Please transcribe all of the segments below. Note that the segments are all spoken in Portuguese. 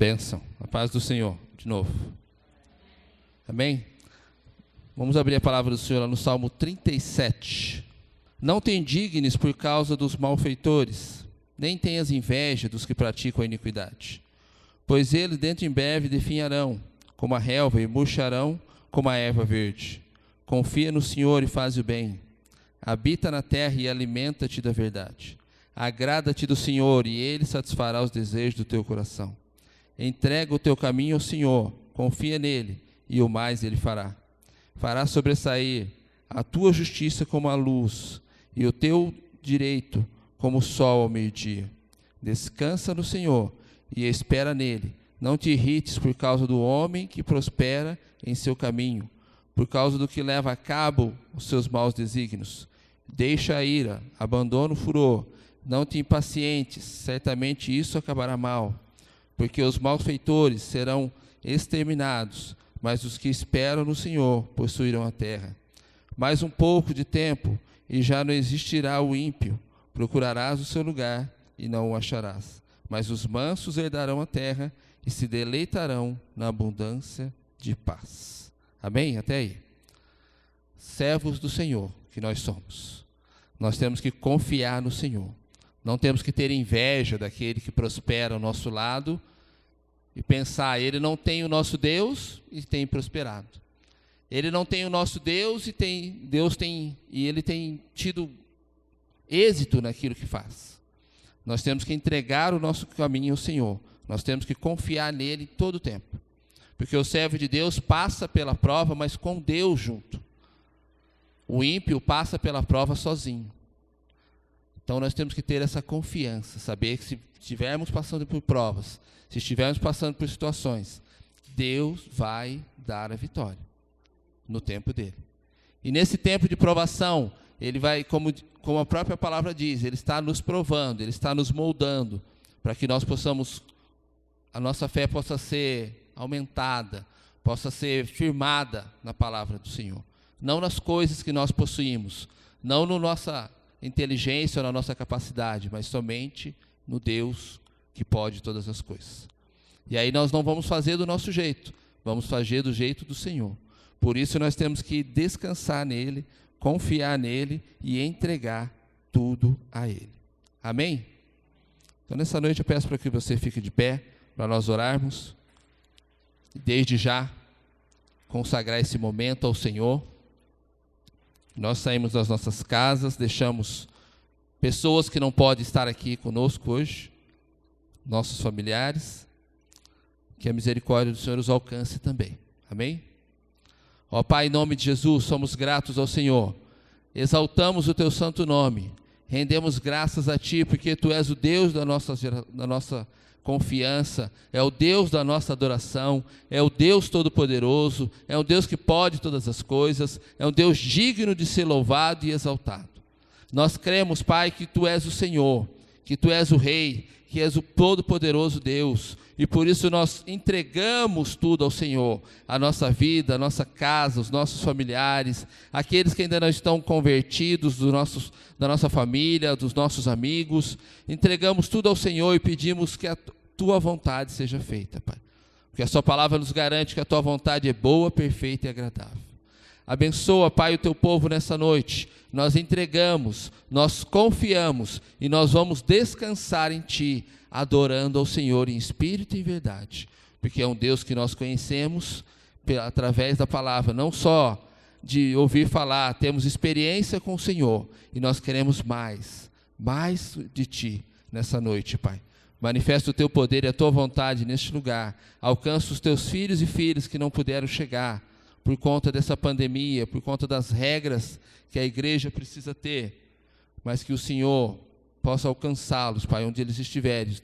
Bênção. A paz do Senhor, de novo. Amém? Vamos abrir a palavra do Senhor lá no Salmo 37. Não te indignes por causa dos malfeitores, nem tenhas inveja dos que praticam a iniquidade. Pois eles dentro em breve definharão, como a relva, e murcharão como a erva verde. Confia no Senhor e faz o bem. Habita na terra e alimenta-te da verdade. Agrada-te do Senhor, e Ele satisfará os desejos do teu coração. Entrega o teu caminho ao Senhor, confia nele, e o mais Ele fará. Fará sobressair a tua justiça como a luz, e o teu direito como o sol ao meio-dia. Descansa no Senhor, e espera nele. Não te irrites por causa do homem que prospera em seu caminho, por causa do que leva a cabo os seus maus desígnios. Deixa a ira, abandona o furor, não te impacientes, certamente isso acabará mal. Porque os malfeitores serão exterminados, mas os que esperam no Senhor possuirão a terra. Mais um pouco de tempo, e já não existirá o ímpio. Procurarás o seu lugar, e não o acharás. Mas os mansos herdarão a terra, e se deleitarão na abundância de paz. Amém? Até aí. Servos do Senhor, que nós somos. Nós temos que confiar no Senhor. Não temos que ter inveja daquele que prospera ao nosso lado e pensar, ele não tem o nosso Deus e tem prosperado. Ele não tem o nosso Deus e ele tem tido êxito naquilo que faz. Nós temos que entregar o nosso caminho ao Senhor. Nós temos que confiar nele todo o tempo. Porque o servo de Deus passa pela prova, mas com Deus junto. O ímpio passa pela prova sozinho. Então nós temos que ter essa confiança, saber que se estivermos passando por provas, se estivermos passando por situações, Deus vai dar a vitória no tempo dele. E nesse tempo de provação, ele vai, como a própria palavra diz, ele está nos provando, ele está nos moldando, para que nós possamos, a nossa fé possa ser aumentada, possa ser firmada na palavra do Senhor. Não nas coisas que nós possuímos, não na nossa inteligência ou na nossa capacidade, mas somente no Deus que pode todas as coisas. E aí nós não vamos fazer do nosso jeito, vamos fazer do jeito do Senhor. Por isso nós temos que descansar nele, confiar nele e entregar tudo a ele. Amém? Então nessa noite eu peço para que você fique de pé, para nós orarmos, e desde já consagrar esse momento ao Senhor. Nós saímos das nossas casas, deixamos pessoas que não podem estar aqui conosco hoje, nossos familiares, que a misericórdia do Senhor os alcance também. Amém? Ó Pai, em nome de Jesus, somos gratos ao Senhor, exaltamos o Teu santo nome, rendemos graças a Ti, porque Tu és o Deus da nossa confiança, é o Deus da nossa adoração, é o Deus Todo-Poderoso, é o Deus que pode todas as coisas, é um Deus digno de ser louvado e exaltado. Nós cremos, Pai, que Tu és o Senhor, que Tu és o Rei, que és o Todo-Poderoso Deus, e por isso nós entregamos tudo ao Senhor, a nossa vida, a nossa casa, os nossos familiares, aqueles que ainda não estão convertidos, da nossa família, dos nossos amigos, entregamos tudo ao Senhor e pedimos que a Tua vontade seja feita, Pai, porque a Sua palavra nos garante que a Tua vontade é boa, perfeita e agradável. Abençoa, Pai, o Teu povo nessa noite. Nós entregamos, nós confiamos e nós vamos descansar em Ti, adorando ao Senhor em espírito e em verdade, porque é um Deus que nós conhecemos através da palavra, não só de ouvir falar, temos experiência com o Senhor e nós queremos mais de Ti nessa noite, Pai. Manifesta o Teu poder e a Tua vontade neste lugar. Alcança os Teus filhos e filhas que não puderam chegar por conta dessa pandemia, por conta das regras que a igreja precisa ter, mas que o Senhor possa alcançá-los, Pai, onde eles estiverem,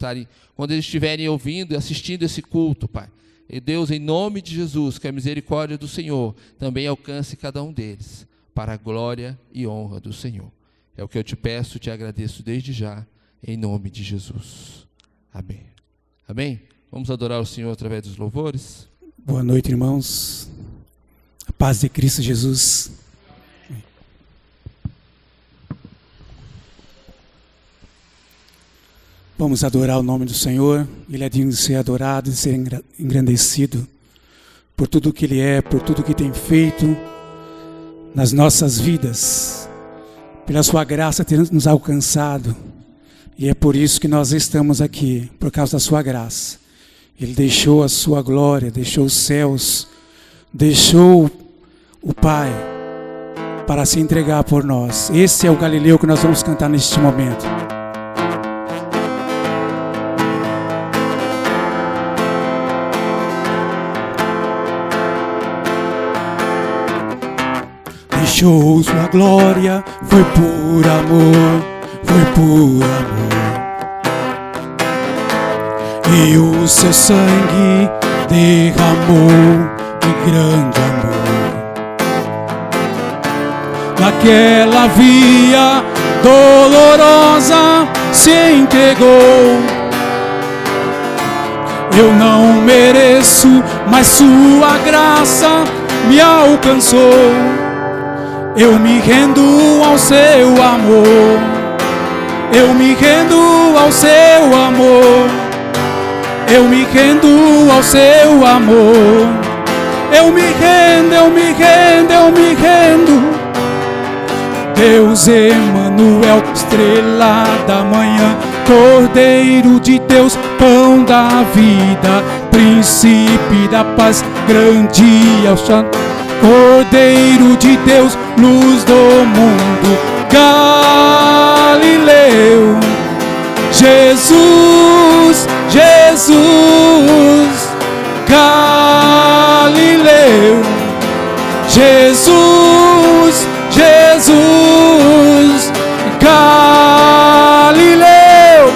quando eles estiverem ouvindo e assistindo esse culto, Pai. E Deus, em nome de Jesus, que a misericórdia do Senhor também alcance cada um deles, para a glória e honra do Senhor. É o que eu te peço e te agradeço desde já, em nome de Jesus. Amém. Amém? Vamos adorar o Senhor através dos louvores? Boa noite, irmãos. A paz de Cristo Jesus. Vamos adorar o nome do Senhor. Ele é digno de ser adorado, de ser engrandecido por tudo que Ele é, por tudo que tem feito nas nossas vidas, pela Sua graça ter nos alcançado. E é por isso que nós estamos aqui, por causa da Sua graça. Ele deixou a Sua glória, deixou os céus, deixou o Pai para se entregar por nós. Esse é o Galileu que nós vamos cantar neste momento. Deixou sua glória, foi por amor, foi por amor. E o seu sangue derramou de grande amor. Naquela via dolorosa se entregou. Eu não mereço, mas sua graça me alcançou. Eu me rendo ao seu amor. Eu me rendo ao seu amor. Eu me rendo ao seu amor. Eu me rendo, eu me rendo, eu me rendo. Deus Emanuel, estrela da manhã, Cordeiro de Deus, pão da vida, príncipe da paz, grande ao chão. Cordeiro de Deus, luz do mundo, Galileu. Jesus, Jesus, Galileu. Jesus, Jesus, Galileu.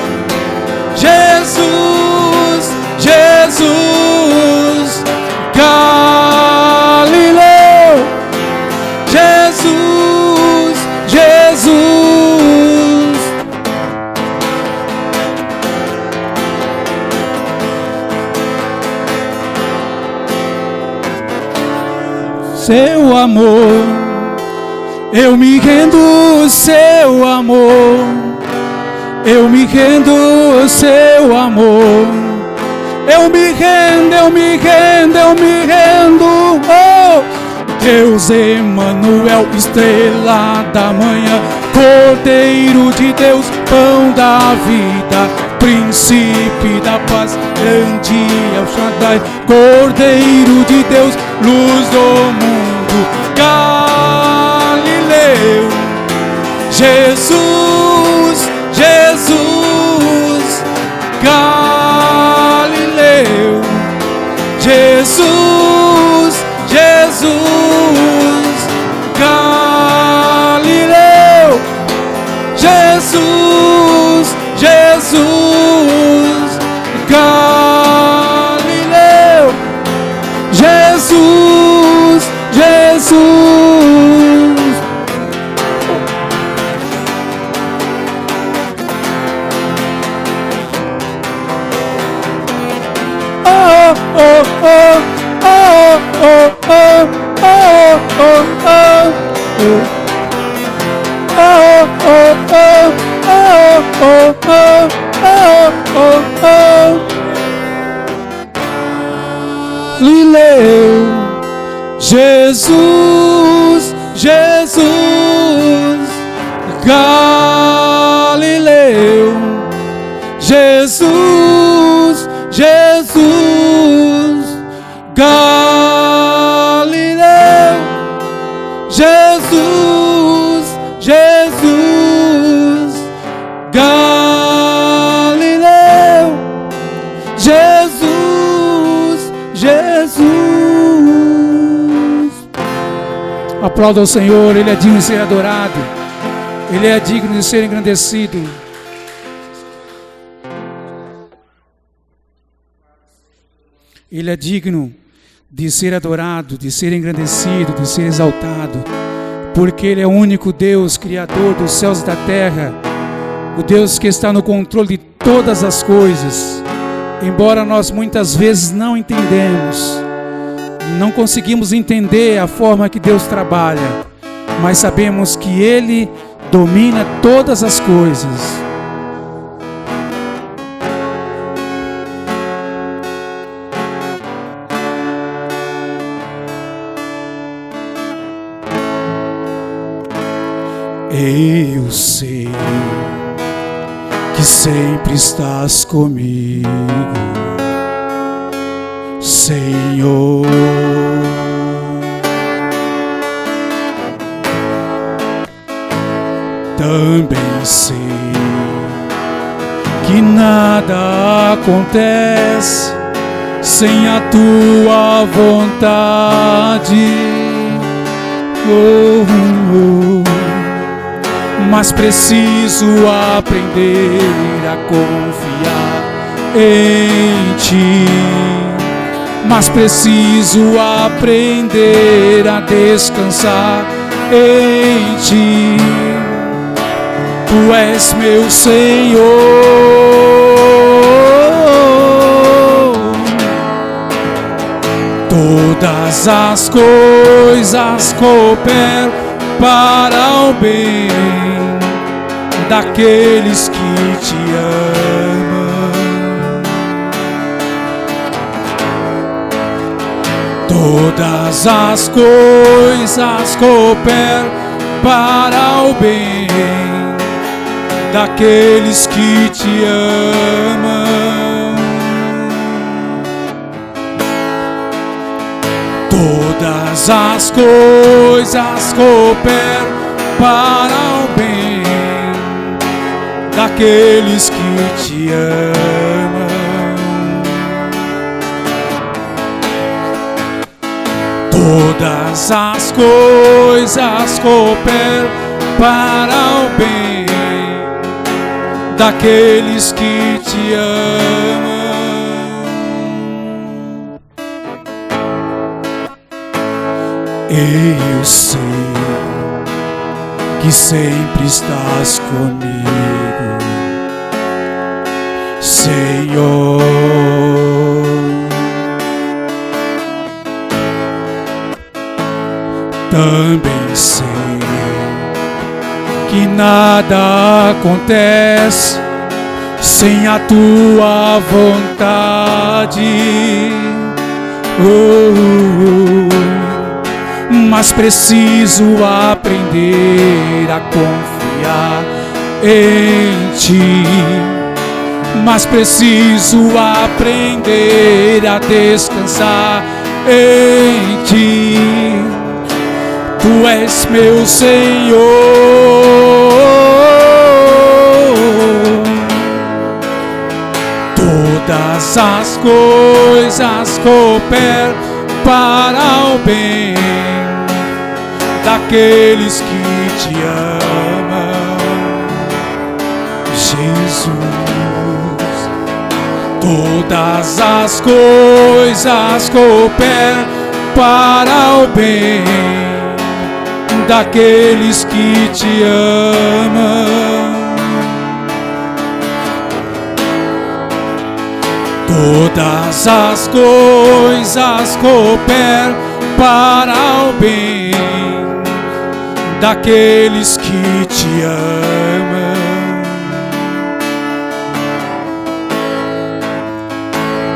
Jesus, Jesus, Galileu. Jesus, Jesus. Seu amor, eu me rendo, seu amor. Eu me rendo, seu amor. Eu me rendo, eu me rendo, eu me rendo. Oh! Deus Emanuel, estrela da manhã, Cordeiro de Deus, pão da vida, príncipe da paz, grande El Shaddai, Cordeiro de Deus, luz do mundo, Galileu. Jesus, Jesus, Galileu. Jesus, Jesus, Galileu. Jesus, Jesus, Galileu. Jesus, Jesus. Oh, oh, oh, oh, oh, oh, oh, oh, oh. Oh, oh, oh, oh, oh, oh, oh, oh, oh. Galileu. Jesus, Jesus, Galileu. Jesus, Jesus, Galileu. Jesus, Jesus, Galileu. Jesus, Jesus. Aplauda ao Senhor, Ele é digno de ser adorado. Ele é digno de ser engrandecido. Ele é digno de ser adorado, de ser engrandecido, de ser exaltado, porque Ele é o único Deus, Criador dos céus e da terra, o Deus que está no controle de todas as coisas. Embora nós muitas vezes não entendemos, não conseguimos entender a forma que Deus trabalha, mas sabemos que Ele domina todas as coisas. Eu sei que sempre estás comigo, Senhor. Também sei que nada acontece sem a tua vontade. Mas preciso aprender a confiar em ti. Mas preciso aprender a descansar em ti. Tu és meu Senhor. Todas as coisas cooperam para o bem daqueles que te amam. Todas as coisas cooperam para o bem daqueles que te amam. Todas as coisas cooperam para o bem daqueles que te amam. Todas as coisas cooperam para o bem daqueles que te amam. Eu sei que sempre estás comigo, Senhor. Também sei que nada acontece sem a tua vontade. Mas preciso aprender a confiar em ti. Mas preciso aprender a descansar em ti. Tu és meu Senhor. Todas as coisas cooperam para o bem daqueles que te amam, Jesus. Todas as coisas cooperam para o bem daqueles que te amam. Todas as coisas cooperam para o bem daqueles que te amam.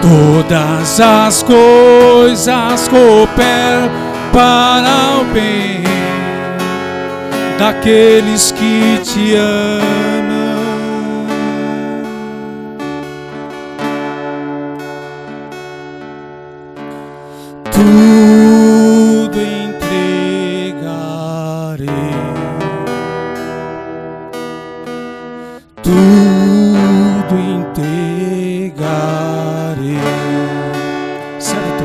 Todas as coisas cooperam para o bem daqueles que te amam. Tudo entregarei, tudo entregarei. Certo?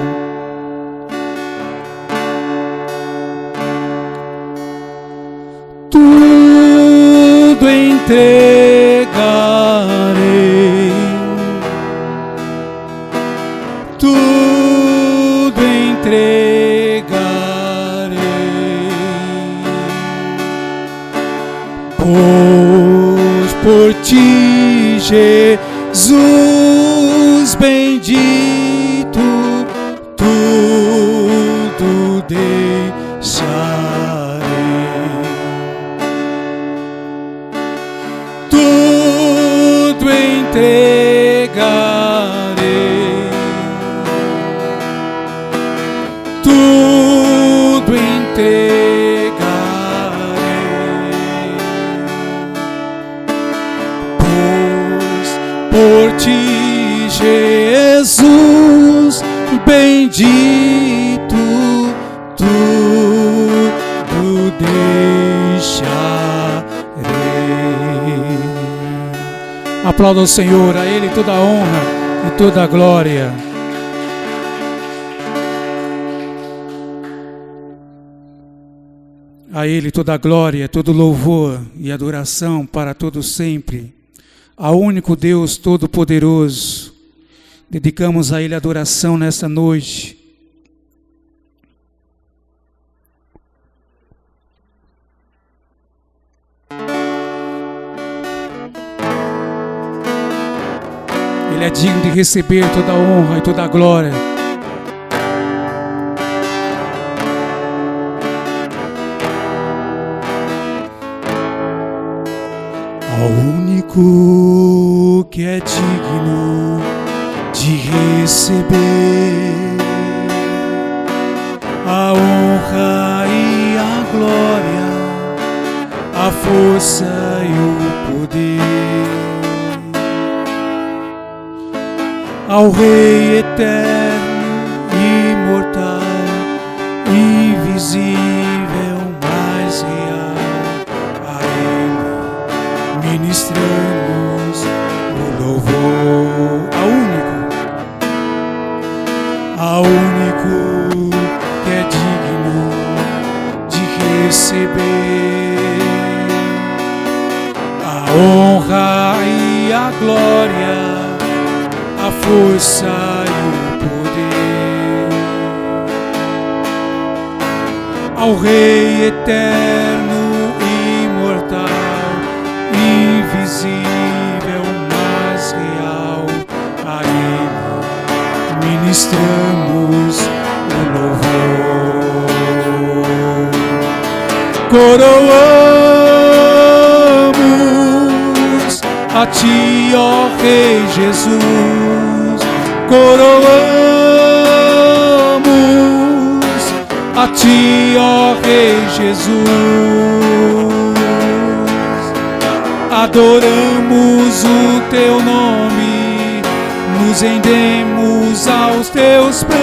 Tudo entregarei, tudo entregarei, pois por ti, Jesus bendito, tudo deixarei, tudo entregarei, tudo entregarei, bendito, tudo deixarei. Aplauda o Senhor, a Ele toda a honra e toda a glória. A Ele toda a glória, todo louvor e adoração para todo sempre. Ao único Deus Todo-Poderoso, dedicamos a Ele adoração nesta noite. Ele é digno de receber toda a honra e toda a glória. Ao único que é digno de receber a honra e a glória, a força e o poder, ao Rei eterno, imortal, invisível, mais real, a Ele ministramos o louvor. Ao único que é digno de receber a honra e a glória, a força e o poder, ao Rei eterno, imortal, invisível, mas real, a Ele ministramos o louvor. Coroamos a Ti, ó Rei Jesus, coroamos a Ti, ó Rei Jesus, adoramos o Teu nome, nos rendemos aos Teus pés,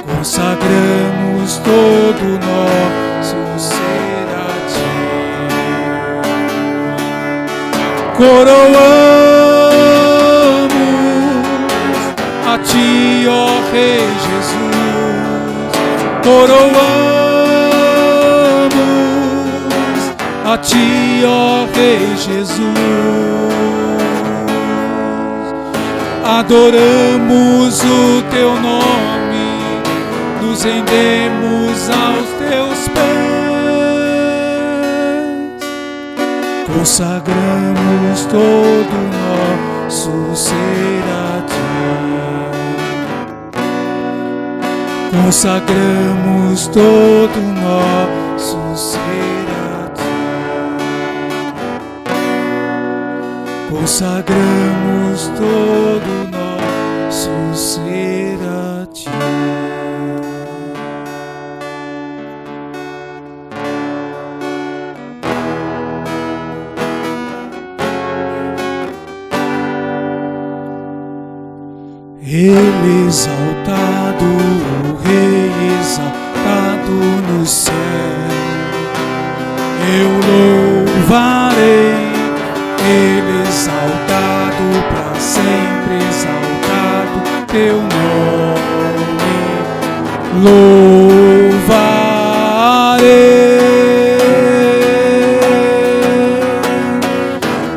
consagramos todo o nosso ser a Ti. Coroamos a Ti, ó Rei Jesus, coroamos a Ti, ó Rei Jesus, adoramos o Teu nome, nos rendemos aos Teus pés, consagramos todo o nosso ser a Ti, consagramos todo o nosso ser a Ti, consagramos todo o nosso ser a Ti. Ele exaltado, o Rei exaltado no céu, eu louvarei. Ele exaltado, para sempre exaltado, Teu nome louvarei.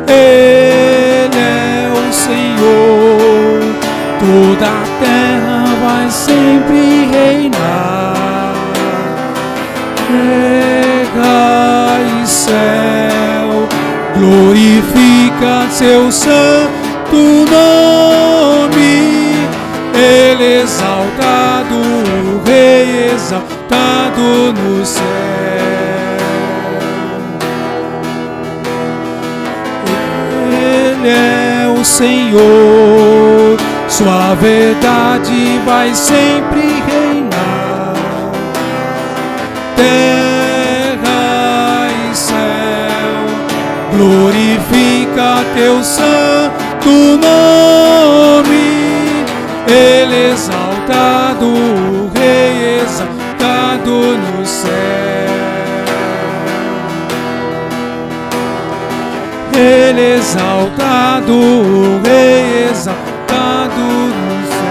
Ele é o Senhor, toda a terra vai sempre reinar, terra e céu, glorifica Seu santo nome. Ele exaltado, o Rei exaltado no céu, Ele é o Senhor, Sua verdade vai sempre reinar, terra e céu, glorifica Teu santo nome. Ele exaltado, o Rei exaltado no céu. Ele exaltado, o Rei exaltado no céu.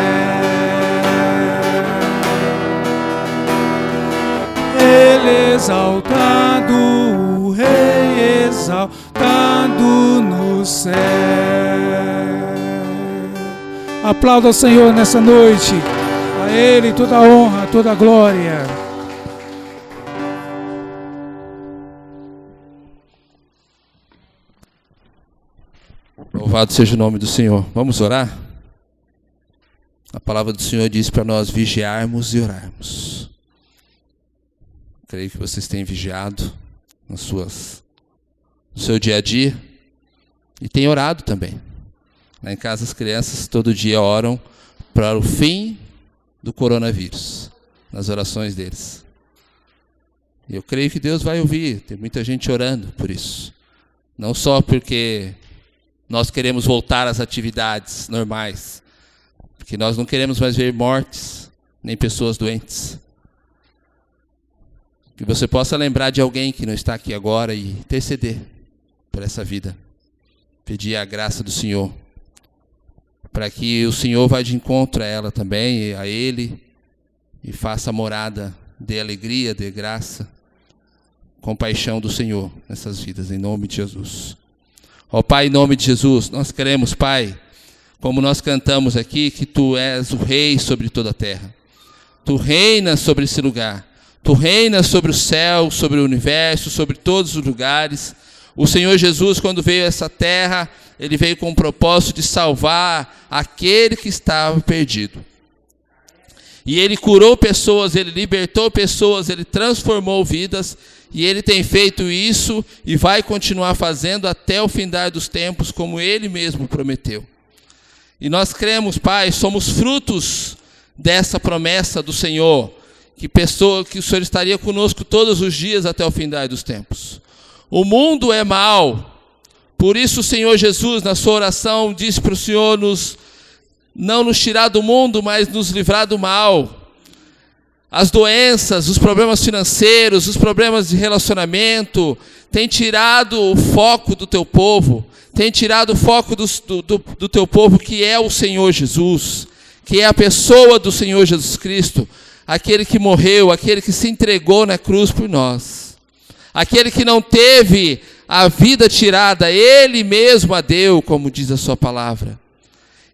Ele exaltado, o Rei exaltado no céu. Aplauda o Senhor nessa noite. A Ele toda a honra, toda a glória. Louvado seja o nome do Senhor. Vamos orar? A palavra do Senhor diz para nós vigiarmos e orarmos. Creio que vocês têm vigiado no seu dia a dia e têm orado também. Lá em casa as crianças todo dia oram para o fim do coronavírus, nas orações deles. E eu creio que Deus vai ouvir, tem muita gente orando por isso. Não só porque nós queremos voltar às atividades normais, porque nós não queremos mais ver mortes, nem pessoas doentes. Que você possa lembrar de alguém que não está aqui agora e interceder por essa vida. Pedir a graça do Senhor, para que o Senhor vá de encontro a ela também, a ele, e faça morada de alegria, de graça, compaixão do Senhor nessas vidas, em nome de Jesus. Ó Pai, em nome de Jesus, nós queremos, Pai, como nós cantamos aqui, que Tu és o Rei sobre toda a terra. Tu reinas sobre esse lugar. Tu reinas sobre o céu, sobre o universo, sobre todos os lugares. O Senhor Jesus, quando veio a essa terra, Ele veio com o propósito de salvar aquele que estava perdido. E Ele curou pessoas, Ele libertou pessoas, Ele transformou vidas. E Ele tem feito isso e vai continuar fazendo até o findar dos tempos, como Ele mesmo prometeu. E nós cremos, Pai, somos frutos dessa promessa do Senhor, que o Senhor estaria conosco todos os dias até o findar dos tempos. O mundo é mau, por isso o Senhor Jesus, na sua oração, disse para o Senhor não nos tirar do mundo, mas nos livrar do mal. As doenças, os problemas financeiros, os problemas de relacionamento, têm tirado o foco do teu povo, têm tirado o foco do teu povo, que é o Senhor Jesus, que é a pessoa do Senhor Jesus Cristo, aquele que morreu, aquele que se entregou na cruz por nós, aquele que não teve a vida tirada, Ele mesmo a deu, como diz a sua palavra.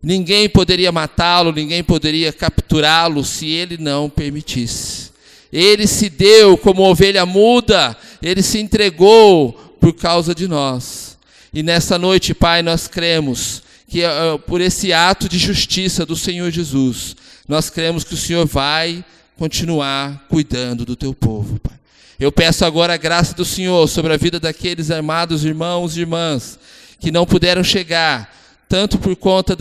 Ninguém poderia matá-lo, ninguém poderia capturá-lo se Ele não permitisse. Ele se deu como ovelha muda, Ele se entregou por causa de nós. E nessa noite, Pai, nós cremos que por esse ato de justiça do Senhor Jesus, nós cremos que o Senhor vai continuar cuidando do teu povo, Pai. Eu peço agora a graça do Senhor sobre a vida daqueles amados irmãos e irmãs que não puderam chegar, tanto por conta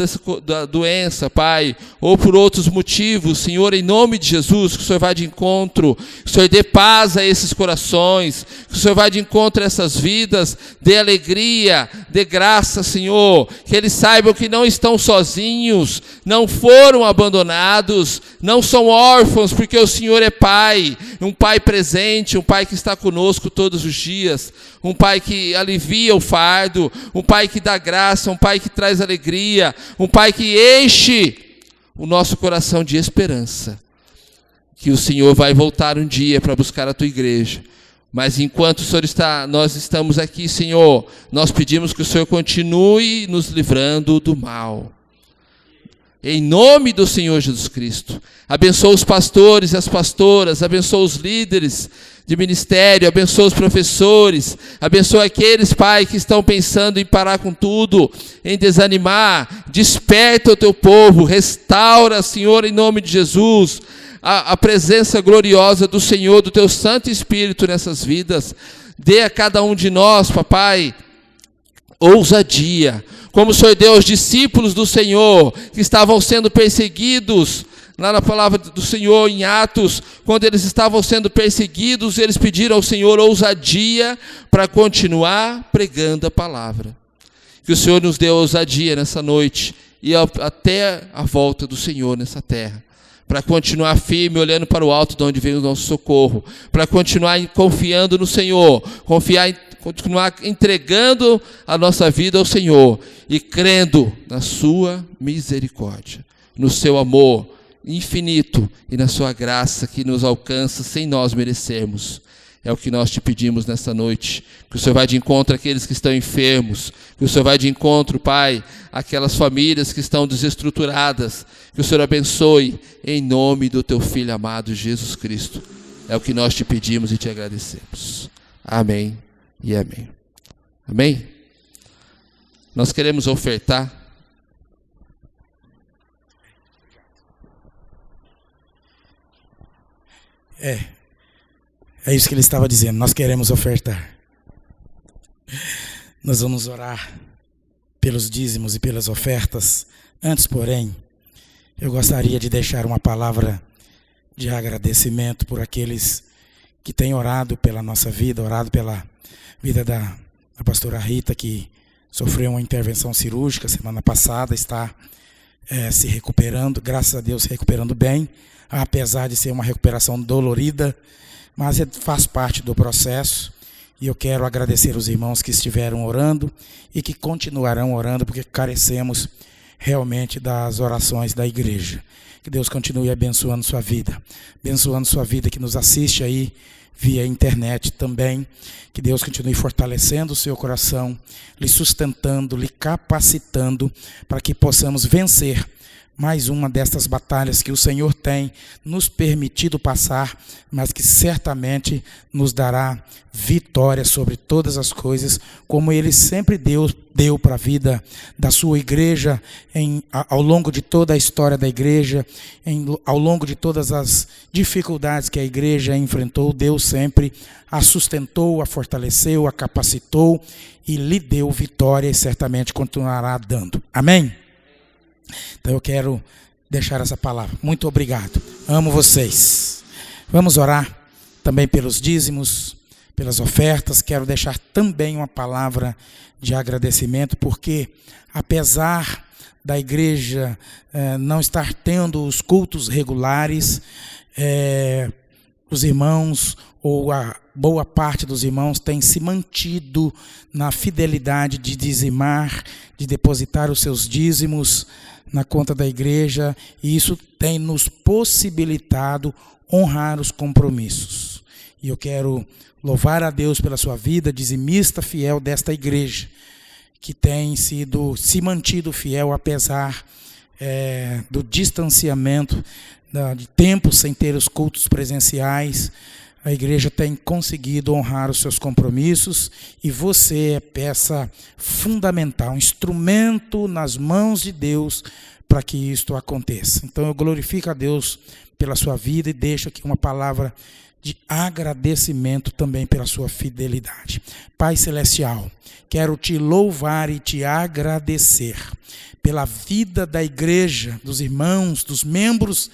da doença, Pai, ou por outros motivos. Senhor, em nome de Jesus, que o Senhor vá de encontro, que o Senhor dê paz a esses corações, que o Senhor vá de encontro a essas vidas, dê alegria, dê graça, Senhor, que eles saibam que não estão sozinhos, não foram abandonados, não são órfãos, porque o Senhor é Pai, um Pai presente, um Pai que está conosco todos os dias, um Pai que alivia o fardo, um Pai que dá graça, um Pai que traz alegria, um Pai que enche o nosso coração de esperança, que o Senhor vai voltar um dia para buscar a tua igreja. Mas enquanto nós estamos aqui, Senhor, nós pedimos que o Senhor continue nos livrando do mal. Em nome do Senhor Jesus Cristo, abençoa os pastores e as pastoras, abençoa os líderes de ministério, abençoa os professores, abençoa aqueles, Pai, que estão pensando em parar com tudo, em desanimar. Desperta o teu povo, restaura, Senhor, em nome de Jesus, a presença gloriosa do Senhor, do teu Santo Espírito nessas vidas. Dê a cada um de nós, papai, ousadia, como o Senhor deu aos discípulos do Senhor, que estavam sendo perseguidos, lá na palavra do Senhor em Atos, quando eles estavam sendo perseguidos, eles pediram ao Senhor ousadia para continuar pregando a palavra. Que o Senhor nos dê ousadia nessa noite, e até a volta do Senhor nessa terra. Para continuar firme, olhando para o alto de onde vem o nosso socorro. Para continuar confiando no Senhor. Continuar entregando a nossa vida ao Senhor. E crendo na sua misericórdia. No seu amor infinito e na sua graça que nos alcança sem nós merecermos. É o que nós te pedimos nesta noite, que o Senhor vai de encontro àqueles que estão enfermos, que o Senhor vai de encontro, Pai, àquelas famílias que estão desestruturadas, que o Senhor abençoe em nome do teu Filho amado Jesus Cristo. É o que nós te pedimos e te agradecemos. Amém e amém. Amém? Nós queremos ofertar. É isso que ele estava dizendo, nós queremos ofertar. Nós vamos orar pelos dízimos e pelas ofertas. Antes, porém, eu gostaria de deixar uma palavra de agradecimento por aqueles que têm orado pela nossa vida, orado pela vida da pastora Rita, que sofreu uma intervenção cirúrgica semana passada, está se recuperando, graças a Deus se recuperando bem, apesar de ser uma recuperação dolorida, mas faz parte do processo. E eu quero agradecer os irmãos que estiveram orando e que continuarão orando, porque carecemos realmente das orações da igreja. Que Deus continue abençoando sua vida que nos assiste aí via internet também. Que Deus continue fortalecendo o seu coração, lhe sustentando, lhe capacitando, para que possamos vencer mais uma destas batalhas que o Senhor tem nos permitido passar, mas que certamente nos dará vitória sobre todas as coisas, como Ele sempre deu para a vida da sua igreja, ao longo de toda a história da igreja, ao longo de todas as dificuldades que a igreja enfrentou. Deus sempre a sustentou, a fortaleceu, a capacitou e lhe deu vitória, e certamente continuará dando. Amém? Então eu quero deixar essa palavra. Muito obrigado. Amo vocês. Vamos orar também pelos dízimos, pelas ofertas. Quero deixar também uma palavra de agradecimento, porque apesar da igreja não estar tendo os cultos regulares, os irmãos, ou a boa parte dos irmãos, tem se mantido na fidelidade de dizimar, de depositar os seus dízimos na conta da igreja, e isso tem nos possibilitado honrar os compromissos. E eu quero louvar a Deus pela sua vida, dizimista fiel desta igreja, que tem se mantido fiel apesar do distanciamento, de tempo sem ter os cultos presenciais. A igreja tem conseguido honrar os seus compromissos, e você é peça fundamental, um instrumento nas mãos de Deus para que isto aconteça. Então eu glorifico a Deus pela sua vida e deixo aqui uma palavra de agradecimento também pela sua fidelidade. Pai Celestial, quero te louvar e te agradecer pela vida da igreja, dos irmãos, dos membros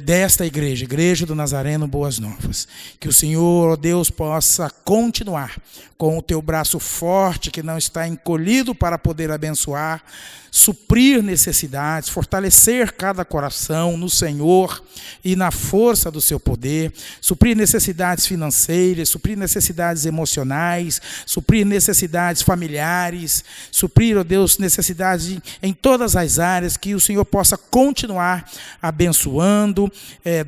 desta igreja, Igreja do Nazareno Boas Novas. Que o Senhor, ó Deus, possa continuar com o teu braço forte, que não está encolhido, para poder abençoar, suprir necessidades, fortalecer cada coração no Senhor e na força do seu poder, suprir necessidades financeiras, suprir necessidades emocionais, suprir necessidades familiares, suprir, ó Deus, necessidades em todas as áreas. Que o Senhor possa continuar abençoando,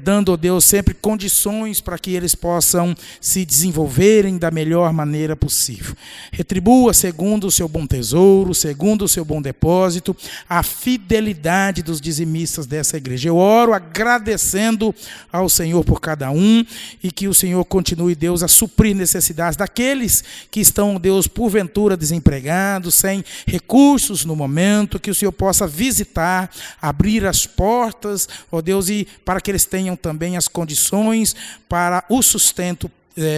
dando, ó Deus, sempre condições para que eles possam se desenvolverem da melhor maneira possível. Retribua segundo o seu bom tesouro, segundo o seu bom depósito, a fidelidade dos dizimistas dessa igreja. Eu oro agradecendo ao Senhor por cada um, e que o Senhor continue, Deus, a suprir necessidades daqueles que estão, Deus, porventura desempregados, sem recursos no momento. Que o Senhor possa visitar, abrir as portas, ó Deus, e para que eles tenham também as condições para o sustento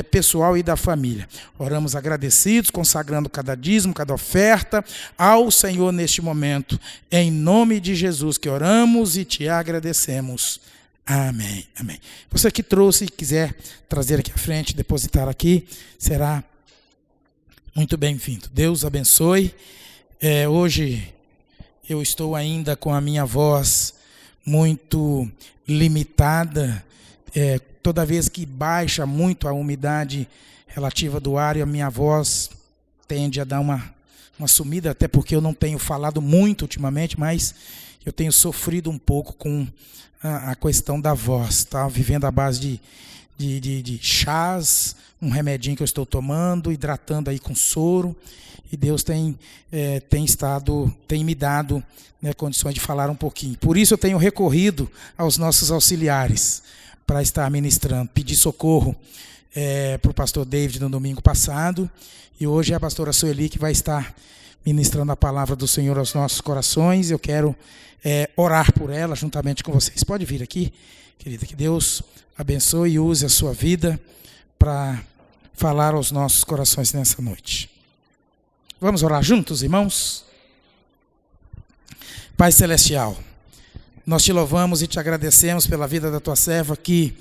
pessoal e da família. Oramos agradecidos, consagrando cada dízimo, cada oferta ao Senhor neste momento. Em nome de Jesus que oramos e te agradecemos. Amém. Amém. Você que trouxe e quiser trazer aqui à frente, depositar aqui, será muito bem-vindo. Deus abençoe. Hoje eu estou ainda com a minha voz muito limitada. Toda vez que baixa muito a umidade relativa do ar, a minha voz tende a dar uma sumida, até porque eu não tenho falado muito ultimamente, mas eu tenho sofrido um pouco com a questão da voz, tá? Vivendo à base de chás, um remedinho que eu estou tomando, hidratando aí com soro, e Deus tem me dado, né, condições de falar um pouquinho. Por isso eu tenho recorrido aos nossos auxiliares para estar ministrando. Pedi socorro para o pastor David no domingo passado, e hoje é a pastora Sueli que vai estar ministrando a palavra do Senhor aos nossos corações. Eu quero orar por ela juntamente com vocês. Pode vir aqui, querida, que Deus abençoe e use a sua vida para falar aos nossos corações nessa noite. Vamos orar juntos, irmãos? Pai Celestial, nós te louvamos e te agradecemos pela vida da tua serva que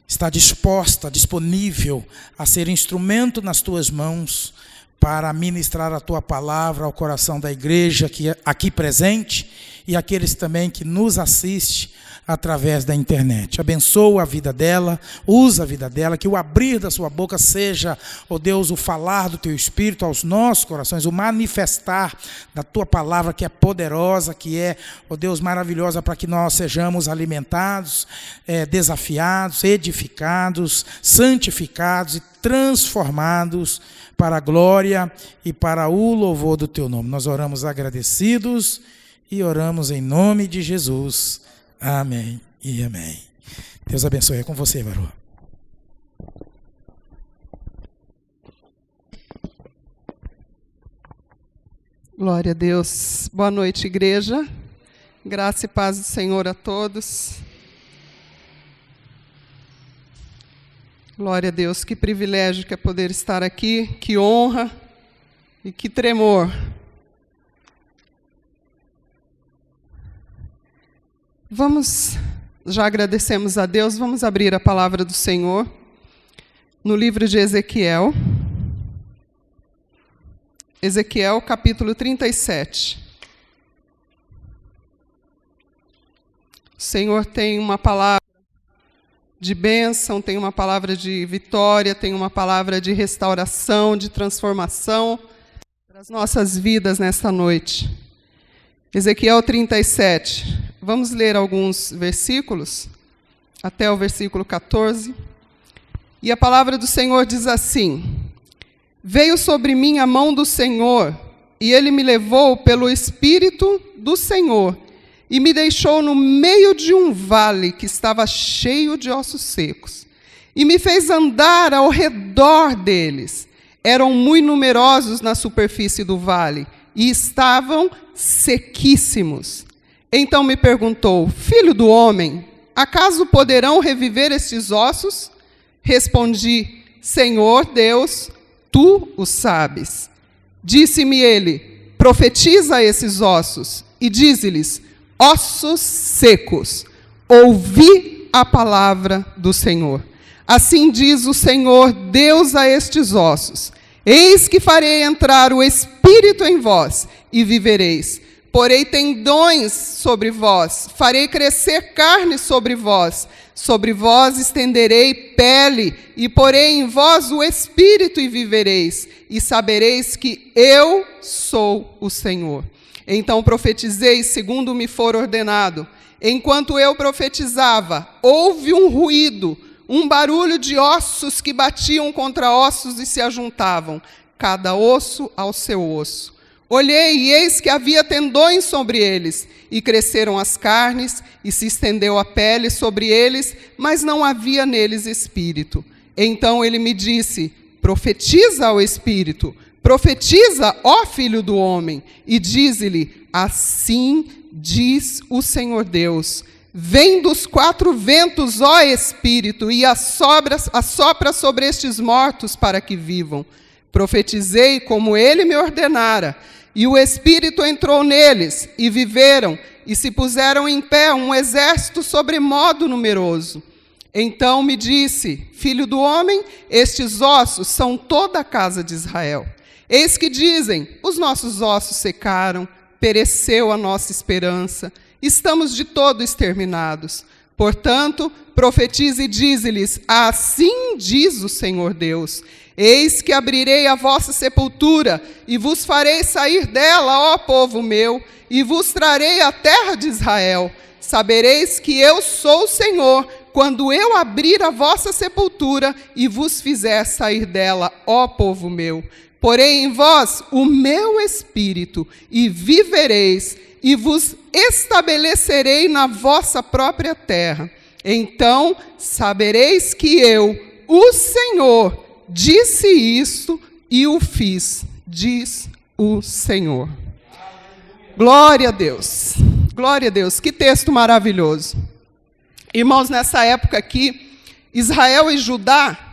está disponível a ser instrumento nas tuas mãos para ministrar a tua palavra ao coração da igreja aqui presente e aqueles também que nos assistem através da internet. Abençoa a vida dela, usa a vida dela, que o abrir da sua boca seja, ó Deus, o falar do teu Espírito aos nossos corações, o manifestar da tua palavra que é poderosa, que é, ó Deus, maravilhosa, para que nós sejamos alimentados, desafiados, edificados, santificados e transformados para a glória e para o louvor do teu nome. Nós oramos agradecidos e oramos em nome de Jesus. Amém e amém. Deus abençoe. É com você, Varô. Glória a Deus. Boa noite, igreja. Graça e paz do Senhor a todos. Glória a Deus. Que privilégio que é poder estar aqui. Que honra e que tremor. Já agradecemos a Deus, vamos abrir a palavra do Senhor no livro de Ezequiel. Ezequiel, capítulo 37. O Senhor tem uma palavra de bênção, tem uma palavra de vitória, tem uma palavra de restauração, de transformação para as nossas vidas nesta noite. Ezequiel 37. Vamos ler alguns versículos, até o versículo 14. E a palavra do Senhor diz assim: Veio sobre mim a mão do Senhor, e ele me levou pelo Espírito do Senhor, e me deixou no meio de um vale que estava cheio de ossos secos, e me fez andar ao redor deles. Eram muito numerosos na superfície do vale, e estavam sequíssimos. Então me perguntou: Filho do homem, acaso poderão reviver estes ossos? Respondi: Senhor Deus, tu o sabes. Disse-me ele: Profetiza a esses ossos e dize-lhes: Ossos secos, ouvi a palavra do Senhor. Assim diz o Senhor Deus a estes ossos: Eis que farei entrar o Espírito em vós e vivereis. Porei tendões sobre vós, farei crescer carne sobre vós estenderei pele, e porei em vós o Espírito e vivereis, e sabereis que eu sou o Senhor. Então profetizei segundo me for ordenado. Enquanto eu profetizava, houve um ruído, um barulho de ossos que batiam contra ossos e se ajuntavam, cada osso ao seu osso. Olhei, e eis que havia tendões sobre eles, e cresceram as carnes, e se estendeu a pele sobre eles, mas não havia neles espírito. Então ele me disse: Profetiza ao Espírito, profetiza, ó Filho do homem, e dize-lhe: Assim diz o Senhor Deus: Vem dos quatro ventos, ó Espírito, e assopra sobre estes mortos para que vivam. Profetizei como ele me ordenara, e o Espírito entrou neles, e viveram, e se puseram em pé um exército sobremodo numeroso. Então me disse: Filho do homem, estes ossos são toda a casa de Israel. Eis que dizem: Os nossos ossos secaram, pereceu a nossa esperança, estamos de todo exterminados. Portanto, profetize e dize-lhes: assim diz o Senhor Deus, eis que abrirei a vossa sepultura, e vos farei sair dela, ó povo meu, e vos trarei a terra de Israel. Sabereis que eu sou o Senhor, quando eu abrir a vossa sepultura, e vos fizer sair dela, ó povo meu. Porei em vós o meu espírito, e vivereis, e vos estabelecerei na vossa própria terra. Então sabereis que eu, o Senhor, disse isto e o fiz, diz o Senhor. Glória a Deus, glória a Deus, que texto maravilhoso. Irmãos, nessa época aqui, Israel e Judá,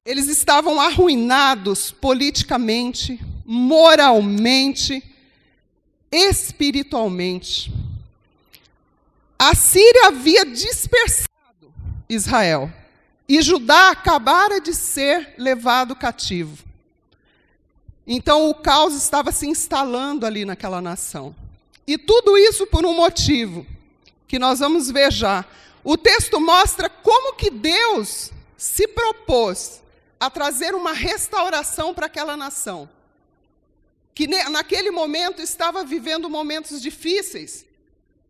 eles estavam arruinados politicamente, moralmente, espiritualmente. A Síria havia dispersado Israel, e Judá acabara de ser levado cativo. Então o caos estava se instalando ali naquela nação. E tudo isso por um motivo, que nós vamos ver já. O texto mostra como que Deus se propôs a trazer uma restauração para aquela nação, que naquele momento estava vivendo momentos difíceis,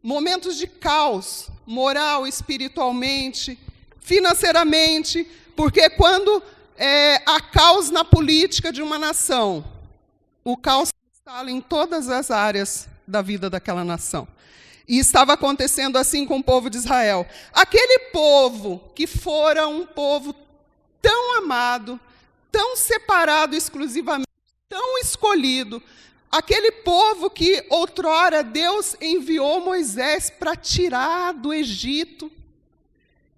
momentos de caos, moral, espiritualmente, financeiramente, porque quando há caos na política de uma nação, o caos se instala em todas as áreas da vida daquela nação. E estava acontecendo assim com o povo de Israel. Aquele povo que fora um povo tão amado, tão separado exclusivamente, tão escolhido, aquele povo que outrora Deus enviou Moisés para tirar do Egito,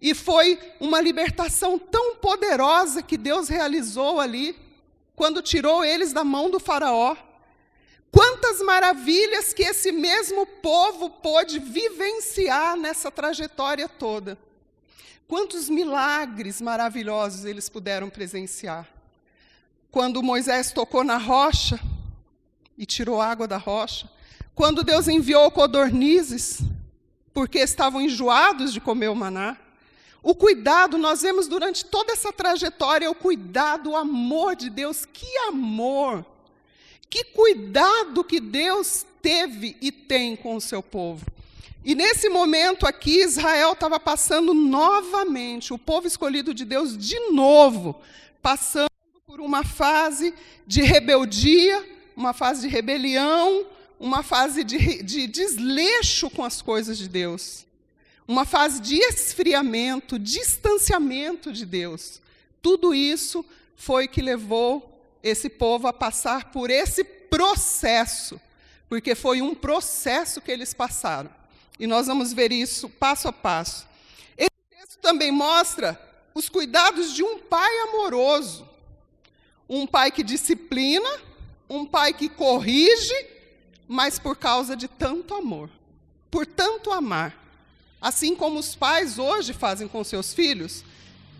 e foi uma libertação tão poderosa que Deus realizou ali, quando tirou eles da mão do faraó. Quantas maravilhas que esse mesmo povo pôde vivenciar nessa trajetória toda. Quantos milagres maravilhosos eles puderam presenciar. Quando Moisés tocou na rocha e tirou água da rocha. Quando Deus enviou codornizes, porque estavam enjoados de comer o maná. O cuidado, nós vemos durante toda essa trajetória, o cuidado, o amor de Deus. Que amor! Que cuidado que Deus teve e tem com o seu povo. E nesse momento aqui, Israel estava passando novamente, o povo escolhido de Deus de novo, passando por uma fase de rebeldia, uma fase de rebelião, uma fase de desleixo com as coisas de Deus. Uma fase de esfriamento, distanciamento de Deus. Tudo isso foi que levou esse povo a passar por esse processo, porque foi um processo que eles passaram. E nós vamos ver isso passo a passo. Esse texto também mostra os cuidados de um pai amoroso. Um pai que disciplina, um pai que corrige, mas por causa de tanto amor, por tanto amar. Assim como os pais hoje fazem com seus filhos,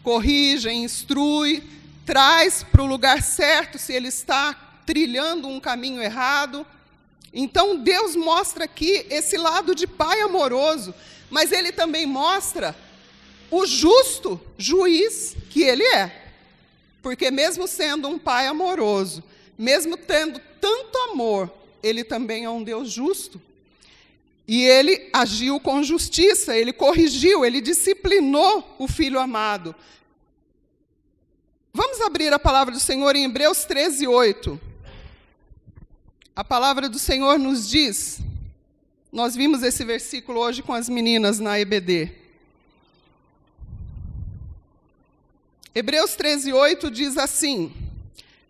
corrigem, instrui, traz para o lugar certo se ele está trilhando um caminho errado. Então Deus mostra aqui esse lado de pai amoroso, mas ele também mostra o justo juiz que ele é. Porque mesmo sendo um pai amoroso, mesmo tendo tanto amor, ele também é um Deus justo. E ele agiu com justiça, ele corrigiu, ele disciplinou o filho amado. Vamos abrir a palavra do Senhor em Hebreus 13:8. A palavra do Senhor nos diz, nós vimos esse versículo hoje com as meninas na EBD. Hebreus 13:8 diz assim: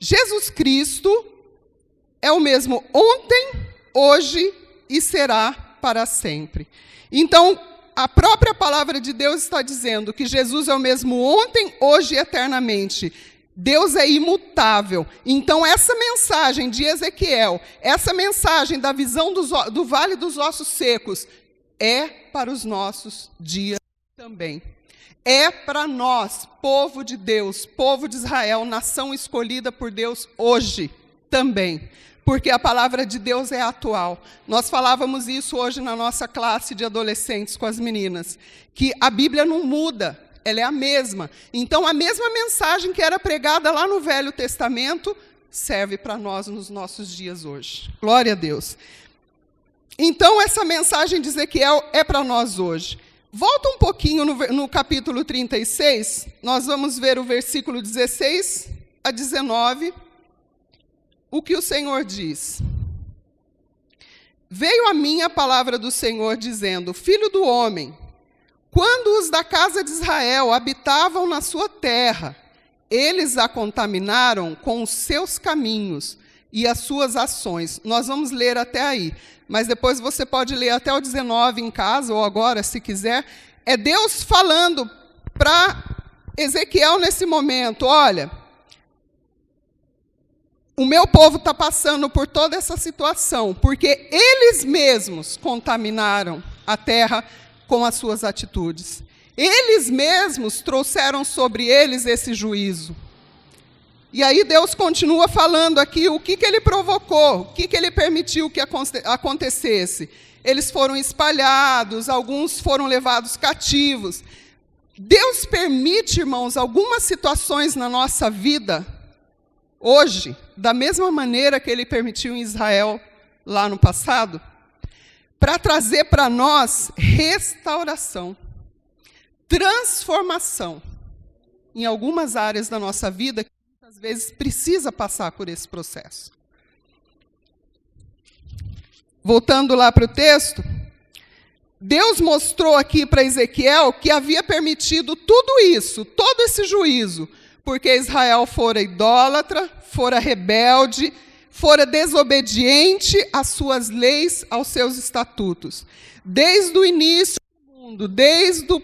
Jesus Cristo é o mesmo ontem, hoje e será para sempre. Então, a própria palavra de Deus está dizendo que Jesus é o mesmo ontem, hoje e eternamente. Deus é imutável. Então, essa mensagem de Ezequiel, essa mensagem da visão do Vale dos Ossos Secos, é para os nossos dias também. É para nós, povo de Deus, povo de Israel, nação escolhida por Deus hoje também. porque a palavra de Deus é atual. Nós falávamos isso hoje na nossa classe de adolescentes com as meninas, que a Bíblia não muda, ela é a mesma. Então, a mesma mensagem que era pregada lá no Velho Testamento serve para nós nos nossos dias hoje. Glória a Deus. Então, essa mensagem de Ezequiel é para nós hoje. Volta um pouquinho no capítulo 36, nós vamos ver o versículo 16 a 19, o que o Senhor diz. Veio a mim a palavra do Senhor, dizendo: Filho do homem, quando os da casa de Israel habitavam na sua terra, eles a contaminaram com os seus caminhos e as suas ações. Nós vamos ler até aí, mas depois você pode ler até o 19 em casa, ou agora, se quiser. É Deus falando para Ezequiel nesse momento: olha, o meu povo está passando por toda essa situação, porque eles mesmos contaminaram a terra com as suas atitudes. Eles mesmos trouxeram sobre eles esse juízo. E aí Deus continua falando aqui o que ele provocou, o que ele permitiu que acontecesse. Eles foram espalhados, alguns foram levados cativos. Deus permite, irmãos, algumas situações na nossa vida, hoje, da mesma maneira que ele permitiu em Israel lá no passado, para trazer para nós restauração, transformação em algumas áreas da nossa vida, às vezes precisa passar por esse processo. Voltando lá para o texto, Deus mostrou aqui para Ezequiel que havia permitido tudo isso, todo esse juízo, porque Israel fora idólatra, fora rebelde, fora desobediente às suas leis, aos seus estatutos. Desde o início do mundo, desde o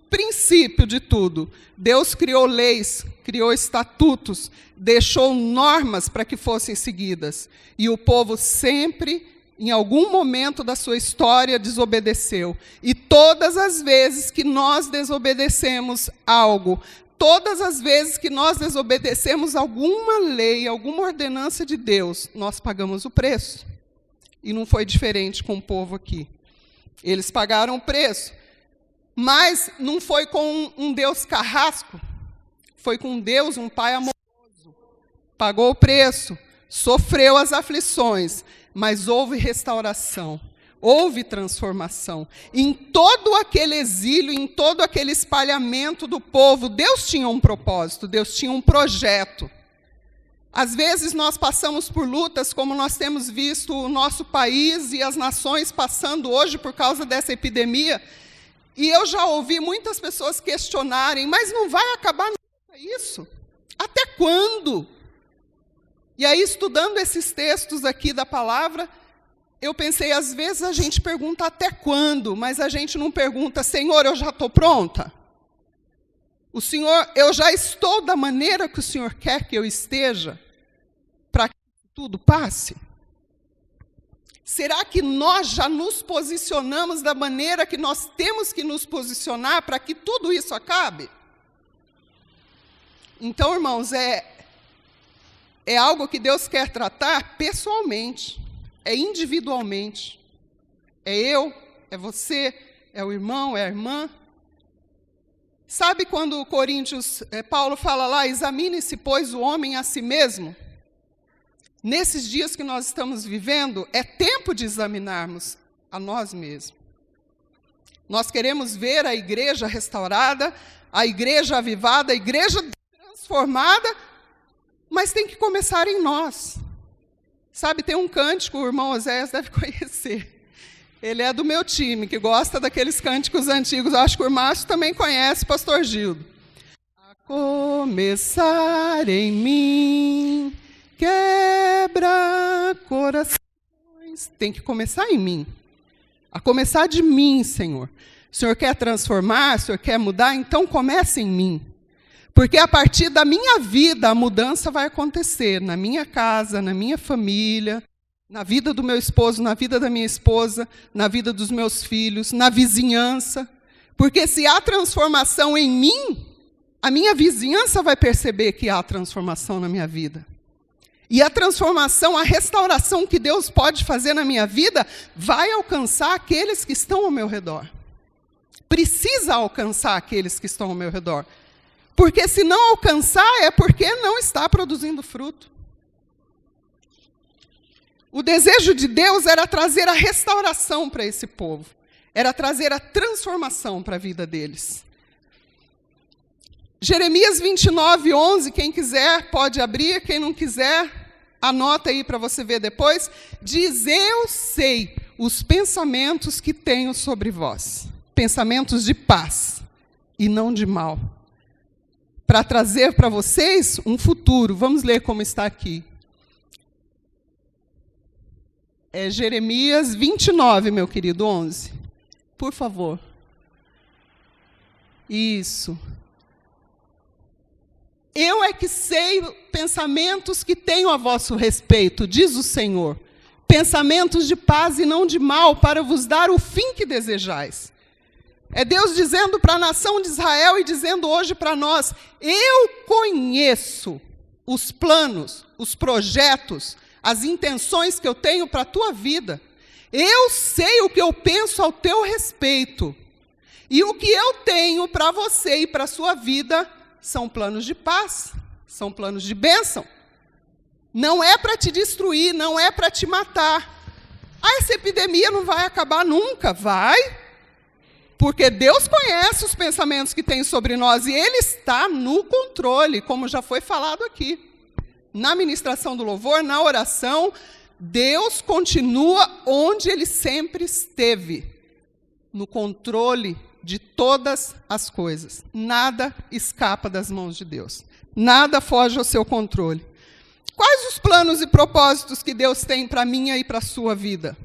princípio de tudo, Deus criou leis, criou estatutos, deixou normas para que fossem seguidas. E o povo sempre, em algum momento da sua história, desobedeceu. E todas as vezes que nós desobedecemos algo, todas as vezes que nós desobedecemos alguma lei, alguma ordenança de Deus, nós pagamos o preço. E não foi diferente com o povo aqui. Eles pagaram o preço. Mas não foi com um Deus carrasco, foi com Deus, um Pai amoroso. Pagou o preço, sofreu as aflições, mas houve restauração, houve transformação. Em todo aquele exílio, em todo aquele espalhamento do povo, Deus tinha um propósito, Deus tinha um projeto. Às vezes nós passamos por lutas, como nós temos visto o nosso país e as nações passando hoje por causa dessa epidemia. E eu já ouvi muitas pessoas questionarem, mas não vai acabar nunca isso? Até quando? E aí, estudando esses textos aqui da palavra, eu pensei, às vezes a gente pergunta até quando, mas a gente não pergunta, Senhor, eu já estou pronta? O Senhor, eu já estou da maneira que o Senhor quer que eu esteja, para que tudo passe? Será que nós já nos posicionamos da maneira que nós temos que nos posicionar para que tudo isso acabe? Então, irmãos, é algo que Deus quer tratar pessoalmente, é individualmente. É eu, é você, é o irmão, é a irmã. Sabe quando Paulo fala lá, examine-se, pois, o homem a si mesmo? Nesses dias que nós estamos vivendo, é tempo de examinarmos a nós mesmos. Nós queremos ver a igreja restaurada, a igreja avivada, a igreja transformada, mas tem que começar em nós. Sabe, tem um cântico, o irmão Oséias deve conhecer. Ele é do meu time, que gosta daqueles cânticos antigos. Eu acho que o Márcio também conhece, pastor Gildo. A começar em mim, quebra corações. Tem que começar em mim. A começar de mim, Senhor. O Senhor quer transformar, o Senhor quer mudar, então comece em mim. Porque a partir da minha vida, a mudança vai acontecer na minha casa, na minha família, na vida do meu esposo, na vida da minha esposa, na vida dos meus filhos, na vizinhança. Porque se há transformação em mim, a minha vizinhança vai perceber que há transformação na minha vida. E a transformação, a restauração que Deus pode fazer na minha vida, vai alcançar aqueles que estão ao meu redor. Precisa alcançar aqueles que estão ao meu redor. Porque se não alcançar, é porque não está produzindo fruto. O desejo de Deus era trazer a restauração para esse povo. Era trazer a transformação para a vida deles. Jeremias 29, 11, quem quiser pode abrir, quem não quiser, anota aí para você ver depois. Diz, eu sei os pensamentos que tenho sobre vós. Pensamentos de paz e não de mal. Para trazer para vocês um futuro. Vamos ler como está aqui. É Jeremias 29, meu querido, 11. Por favor. Isso. Eu é que sei pensamentos que tenho a vosso respeito, diz o Senhor. Pensamentos de paz e não de mal, para vos dar o fim que desejais. É Deus dizendo para a nação de Israel e dizendo hoje para nós, eu conheço os planos, os projetos, as intenções que eu tenho para a tua vida. Eu sei o que eu penso ao teu respeito. E o que eu tenho para você e para a sua vida são planos de paz, são planos de bênção. Não é para te destruir, não é para te matar. Essa epidemia não vai acabar nunca, vai. Porque Deus conhece os pensamentos que tem sobre nós e Ele está no controle, como já foi falado aqui. Na ministração do louvor, na oração, Deus continua onde Ele sempre esteve, no controle de todas as coisas. Nada escapa das mãos de Deus. Nada foge ao seu controle. Quais os planos e propósitos que Deus tem para a minha e para a sua vida?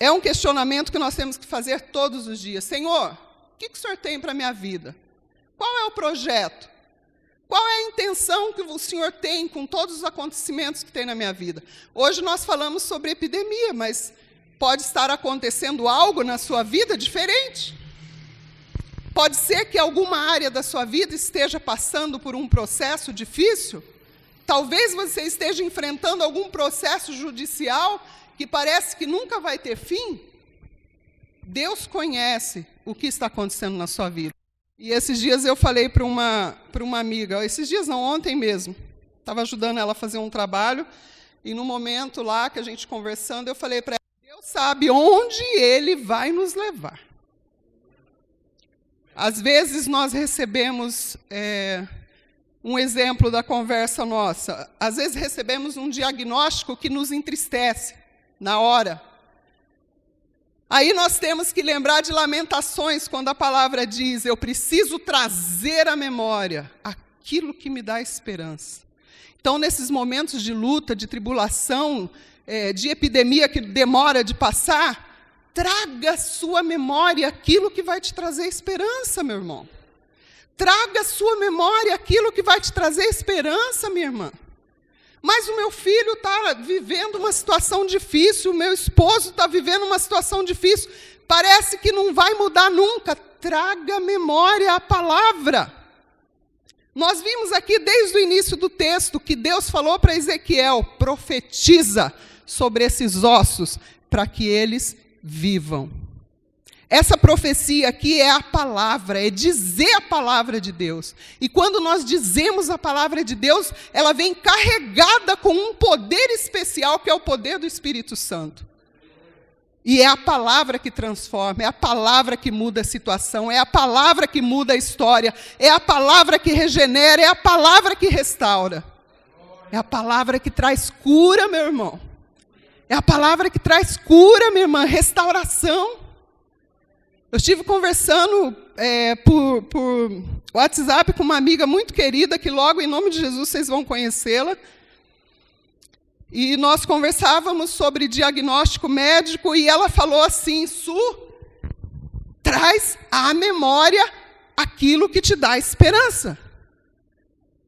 É um questionamento que nós temos que fazer todos os dias. Senhor, o que o Senhor tem para a minha vida? Qual é o projeto? Qual é a intenção que o Senhor tem com todos os acontecimentos que tem na minha vida? Hoje nós falamos sobre epidemia, mas pode estar acontecendo algo na sua vida diferente. Pode ser que alguma área da sua vida esteja passando por um processo difícil. Talvez você esteja enfrentando algum processo judicial que parece que nunca vai ter fim. Deus conhece o que está acontecendo na sua vida. E esses dias eu falei para uma amiga, esses dias não, ontem mesmo, estava ajudando ela a fazer um trabalho, e no momento lá que a gente conversando, eu falei para ela, Deus sabe onde Ele vai nos levar. Às vezes nós recebemos um exemplo da conversa nossa, às vezes recebemos um diagnóstico que nos entristece na hora. Aí nós temos que lembrar de Lamentações, quando a palavra diz, eu preciso trazer à memória aquilo que me dá esperança. Então, nesses momentos de luta, de tribulação, de epidemia que demora de passar, traga à sua memória aquilo que vai te trazer esperança, meu irmão. Traga à sua memória aquilo que vai te trazer esperança, minha irmã. Mas o meu filho está vivendo uma situação difícil, o meu esposo está vivendo uma situação difícil, parece que não vai mudar nunca. Traga à memória a palavra. Nós vimos aqui desde o início do texto que Deus falou para Ezequiel, profetiza sobre esses ossos para que eles vivam. Essa profecia aqui é a palavra, é dizer a palavra de Deus. E quando nós dizemos a palavra de Deus, ela vem carregada com um poder especial, que é o poder do Espírito Santo. E é a palavra que transforma, é a palavra que muda a situação, é a palavra que muda a história, é a palavra que regenera, é a palavra que restaura. É a palavra que traz cura, meu irmão. É a palavra que traz cura, minha irmã, restauração. Eu estive conversando por WhatsApp com uma amiga muito querida, que logo, em nome de Jesus, vocês vão conhecê-la. E nós conversávamos sobre diagnóstico médico, e ela falou assim, Su, traz à memória aquilo que te dá esperança.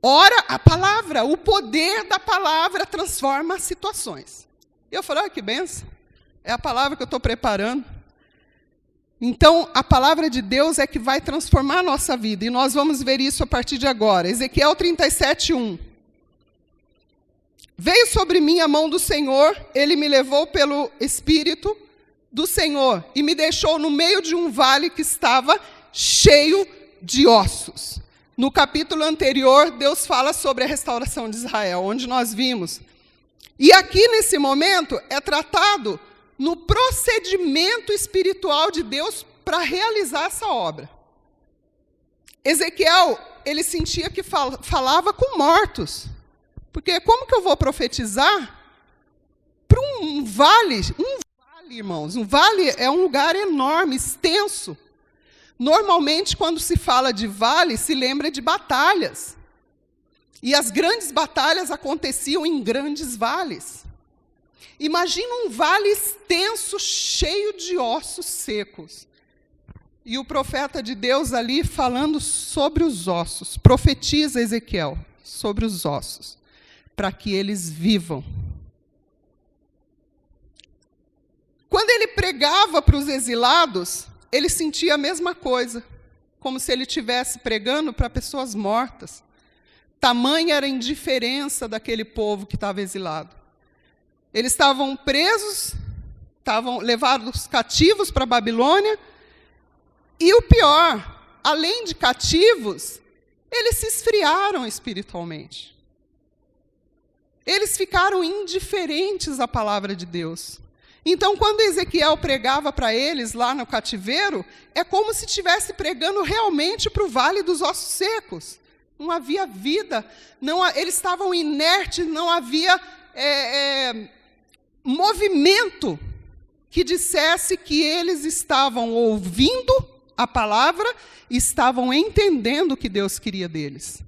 Ora, a palavra, o poder da palavra transforma situações. E eu falei, que benção, é a palavra que eu estou preparando. Então, a palavra de Deus é que vai transformar a nossa vida, e nós vamos ver isso a partir de agora. Ezequiel 37, 1. Veio sobre mim a mão do Senhor, ele me levou pelo Espírito do Senhor e me deixou no meio de um vale que estava cheio de ossos. No capítulo anterior, Deus fala sobre a restauração de Israel, onde nós vimos. E aqui, nesse momento, é tratado no procedimento espiritual de Deus para realizar essa obra. Ezequiel, ele sentia que falava com mortos. Porque como que eu vou profetizar para um vale? Um vale, irmãos. Um vale é um lugar enorme, extenso. Normalmente, quando se fala de vale, se lembra de batalhas. E as grandes batalhas aconteciam em grandes vales. Imagina um vale extenso, cheio de ossos secos. E o profeta de Deus ali falando sobre os ossos. Profetiza Ezequiel sobre os ossos, para que eles vivam. Quando ele pregava para os exilados, ele sentia a mesma coisa, como se ele estivesse pregando para pessoas mortas. Tamanha era a indiferença daquele povo que estava exilado. Eles estavam presos, estavam levados cativos para a Babilônia, e o pior, além de cativos, eles se esfriaram espiritualmente. Eles ficaram indiferentes à palavra de Deus. Então, quando Ezequiel pregava para eles lá no cativeiro, é como se estivesse pregando realmente para o vale dos ossos secos. Não havia vida, eles estavam inertes, não havia movimento que dissesse que eles estavam ouvindo a palavra e estavam entendendo o que Deus queria deles.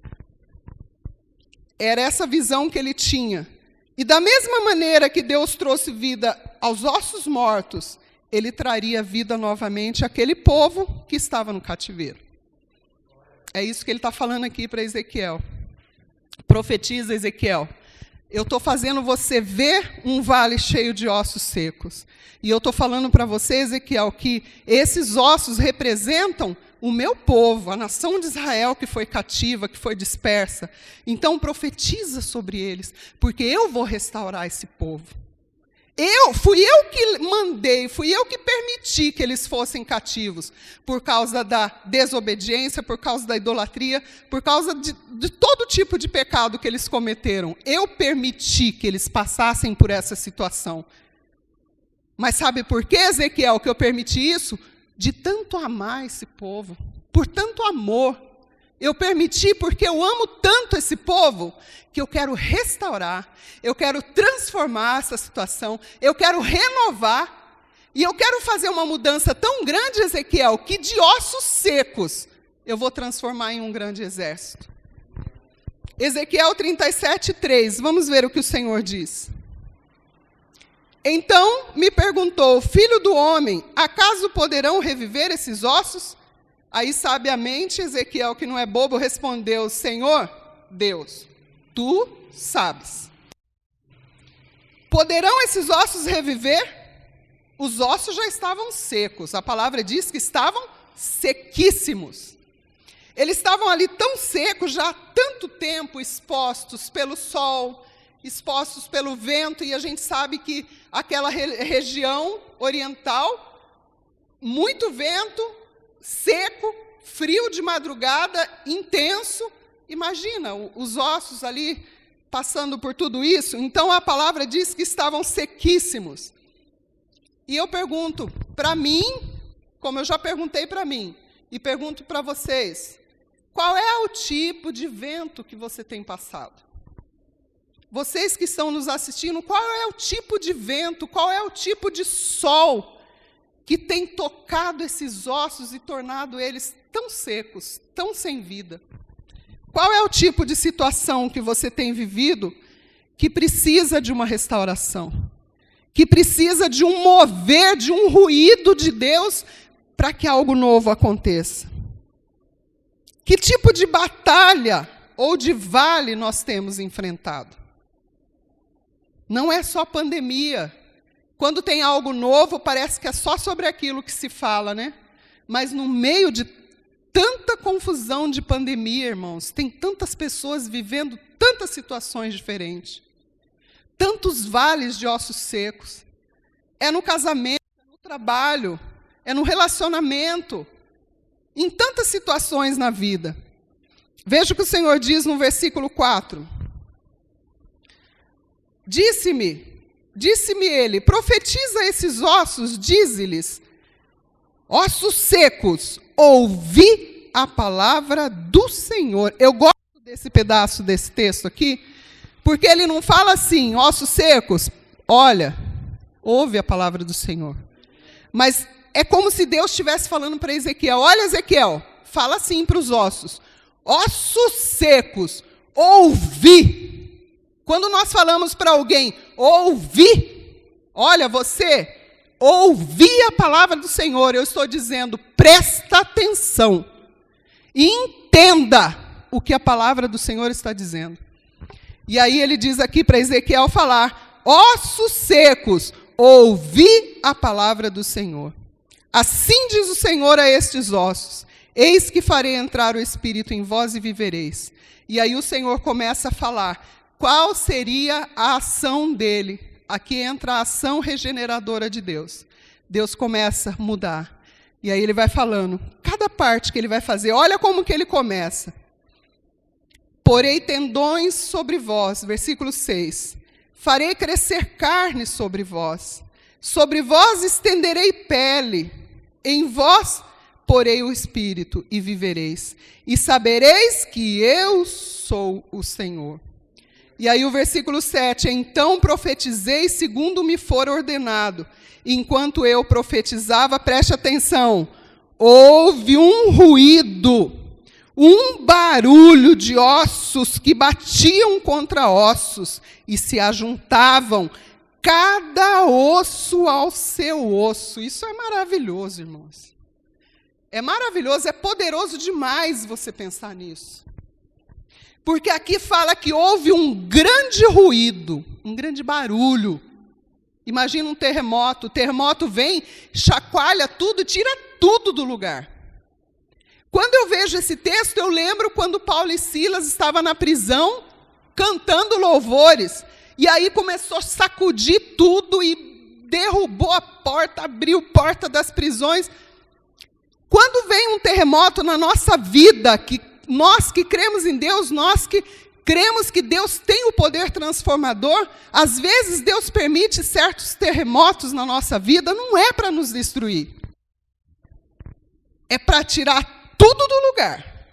Era essa visão que ele tinha. E da mesma maneira que Deus trouxe vida aos ossos mortos, ele traria vida novamente àquele povo que estava no cativeiro. É isso que ele está falando aqui para Ezequiel. Profetiza Ezequiel. Eu estou fazendo você ver um vale cheio de ossos secos. E eu estou falando para você, Ezequiel, que esses ossos representam o meu povo, a nação de Israel que foi cativa, que foi dispersa. Então profetiza sobre eles, porque eu vou restaurar esse povo. Fui eu que mandei, fui eu que permiti que eles fossem cativos, por causa da desobediência, por causa da idolatria, por causa de todo tipo de pecado que eles cometeram. Eu permiti que eles passassem por essa situação. Mas sabe por que, Ezequiel, que eu permiti isso? De tanto amar esse povo, por tanto amor. Eu permiti porque eu amo tanto esse povo, que eu quero restaurar, eu quero transformar essa situação, eu quero renovar, e eu quero fazer uma mudança tão grande, Ezequiel, que de ossos secos eu vou transformar em um grande exército. Ezequiel 37:3, vamos ver o que o Senhor diz. Então me perguntou, filho do homem, acaso poderão reviver esses ossos? Aí, sabiamente, Ezequiel, que não é bobo, respondeu, Senhor, Deus, tu sabes. Poderão esses ossos reviver? Os ossos já estavam secos, a palavra diz que estavam sequíssimos. Eles estavam ali tão secos, já há tanto tempo expostos pelo sol, expostos pelo vento, e a gente sabe que aquela região oriental, muito vento, seco, frio de madrugada, intenso. Imagina, os ossos ali passando por tudo isso. Então a palavra diz que estavam sequíssimos. E eu pergunto para mim, como eu já perguntei para mim, e pergunto para vocês, qual é o tipo de vento que você tem passado? Vocês que estão nos assistindo, qual é o tipo de vento, qual é o tipo de sol que tem tocado esses ossos e tornado eles tão secos, tão sem vida? Qual é o tipo de situação que você tem vivido que precisa de uma restauração? Que precisa de um mover, de um ruído de Deus para que algo novo aconteça? Que tipo de batalha ou de vale nós temos enfrentado? Não é só pandemia. Quando tem algo novo, parece que é só sobre aquilo que se fala, né? Mas no meio de tanta confusão de pandemia, irmãos, tem tantas pessoas vivendo tantas situações diferentes. tantos vales de ossos secos. É no casamento, é no trabalho, é no relacionamento, em tantas situações na vida. Veja o que o Senhor diz no versículo 4. Disse-me ele, profetiza esses ossos, dize-lhes, ossos secos, ouvi a palavra do Senhor. Eu gosto desse pedaço desse texto aqui, porque ele não fala assim, ossos secos, olha, ouve a palavra do Senhor. Mas é como se Deus estivesse falando para Ezequiel, olha Ezequiel, fala assim para os ossos, ossos secos, ouvi. Quando nós falamos para alguém, ouvi, olha você, ouvi a palavra do Senhor, eu estou dizendo, presta atenção, e entenda o que a palavra do Senhor está dizendo. E aí ele diz aqui para Ezequiel falar, ossos secos, ouvi a palavra do Senhor. Assim diz o Senhor a estes ossos, eis que farei entrar o Espírito em vós e vivereis. E aí o Senhor começa a falar, qual seria a ação dele? Aqui entra a ação regeneradora de Deus. Deus começa a mudar. E aí ele vai falando, cada parte que ele vai fazer, olha como que ele começa. Porei tendões sobre vós, versículo 6. Farei crescer carne sobre vós estenderei pele, em vós porei o Espírito e vivereis. E sabereis que eu sou o Senhor. E aí o versículo 7, então profetizei segundo me for ordenado. Enquanto eu profetizava, preste atenção, houve um ruído, um barulho de ossos que batiam contra ossos e se ajuntavam, cada osso ao seu osso. Isso é maravilhoso, irmãos. É maravilhoso, é poderoso demais você pensar nisso. Porque aqui fala que houve um grande ruído, um grande barulho. Imagina um terremoto. O terremoto vem, chacoalha tudo, tira tudo do lugar. Quando eu vejo esse texto, eu lembro quando Paulo e Silas estavam na prisão, cantando louvores. E aí começou a sacudir tudo e derrubou a porta, abriu a porta das prisões. Quando vem um terremoto na nossa vida, que nós que cremos em Deus, nós que cremos que Deus tem o poder transformador, às vezes Deus permite certos terremotos na nossa vida, não é para nos destruir. É para tirar tudo do lugar.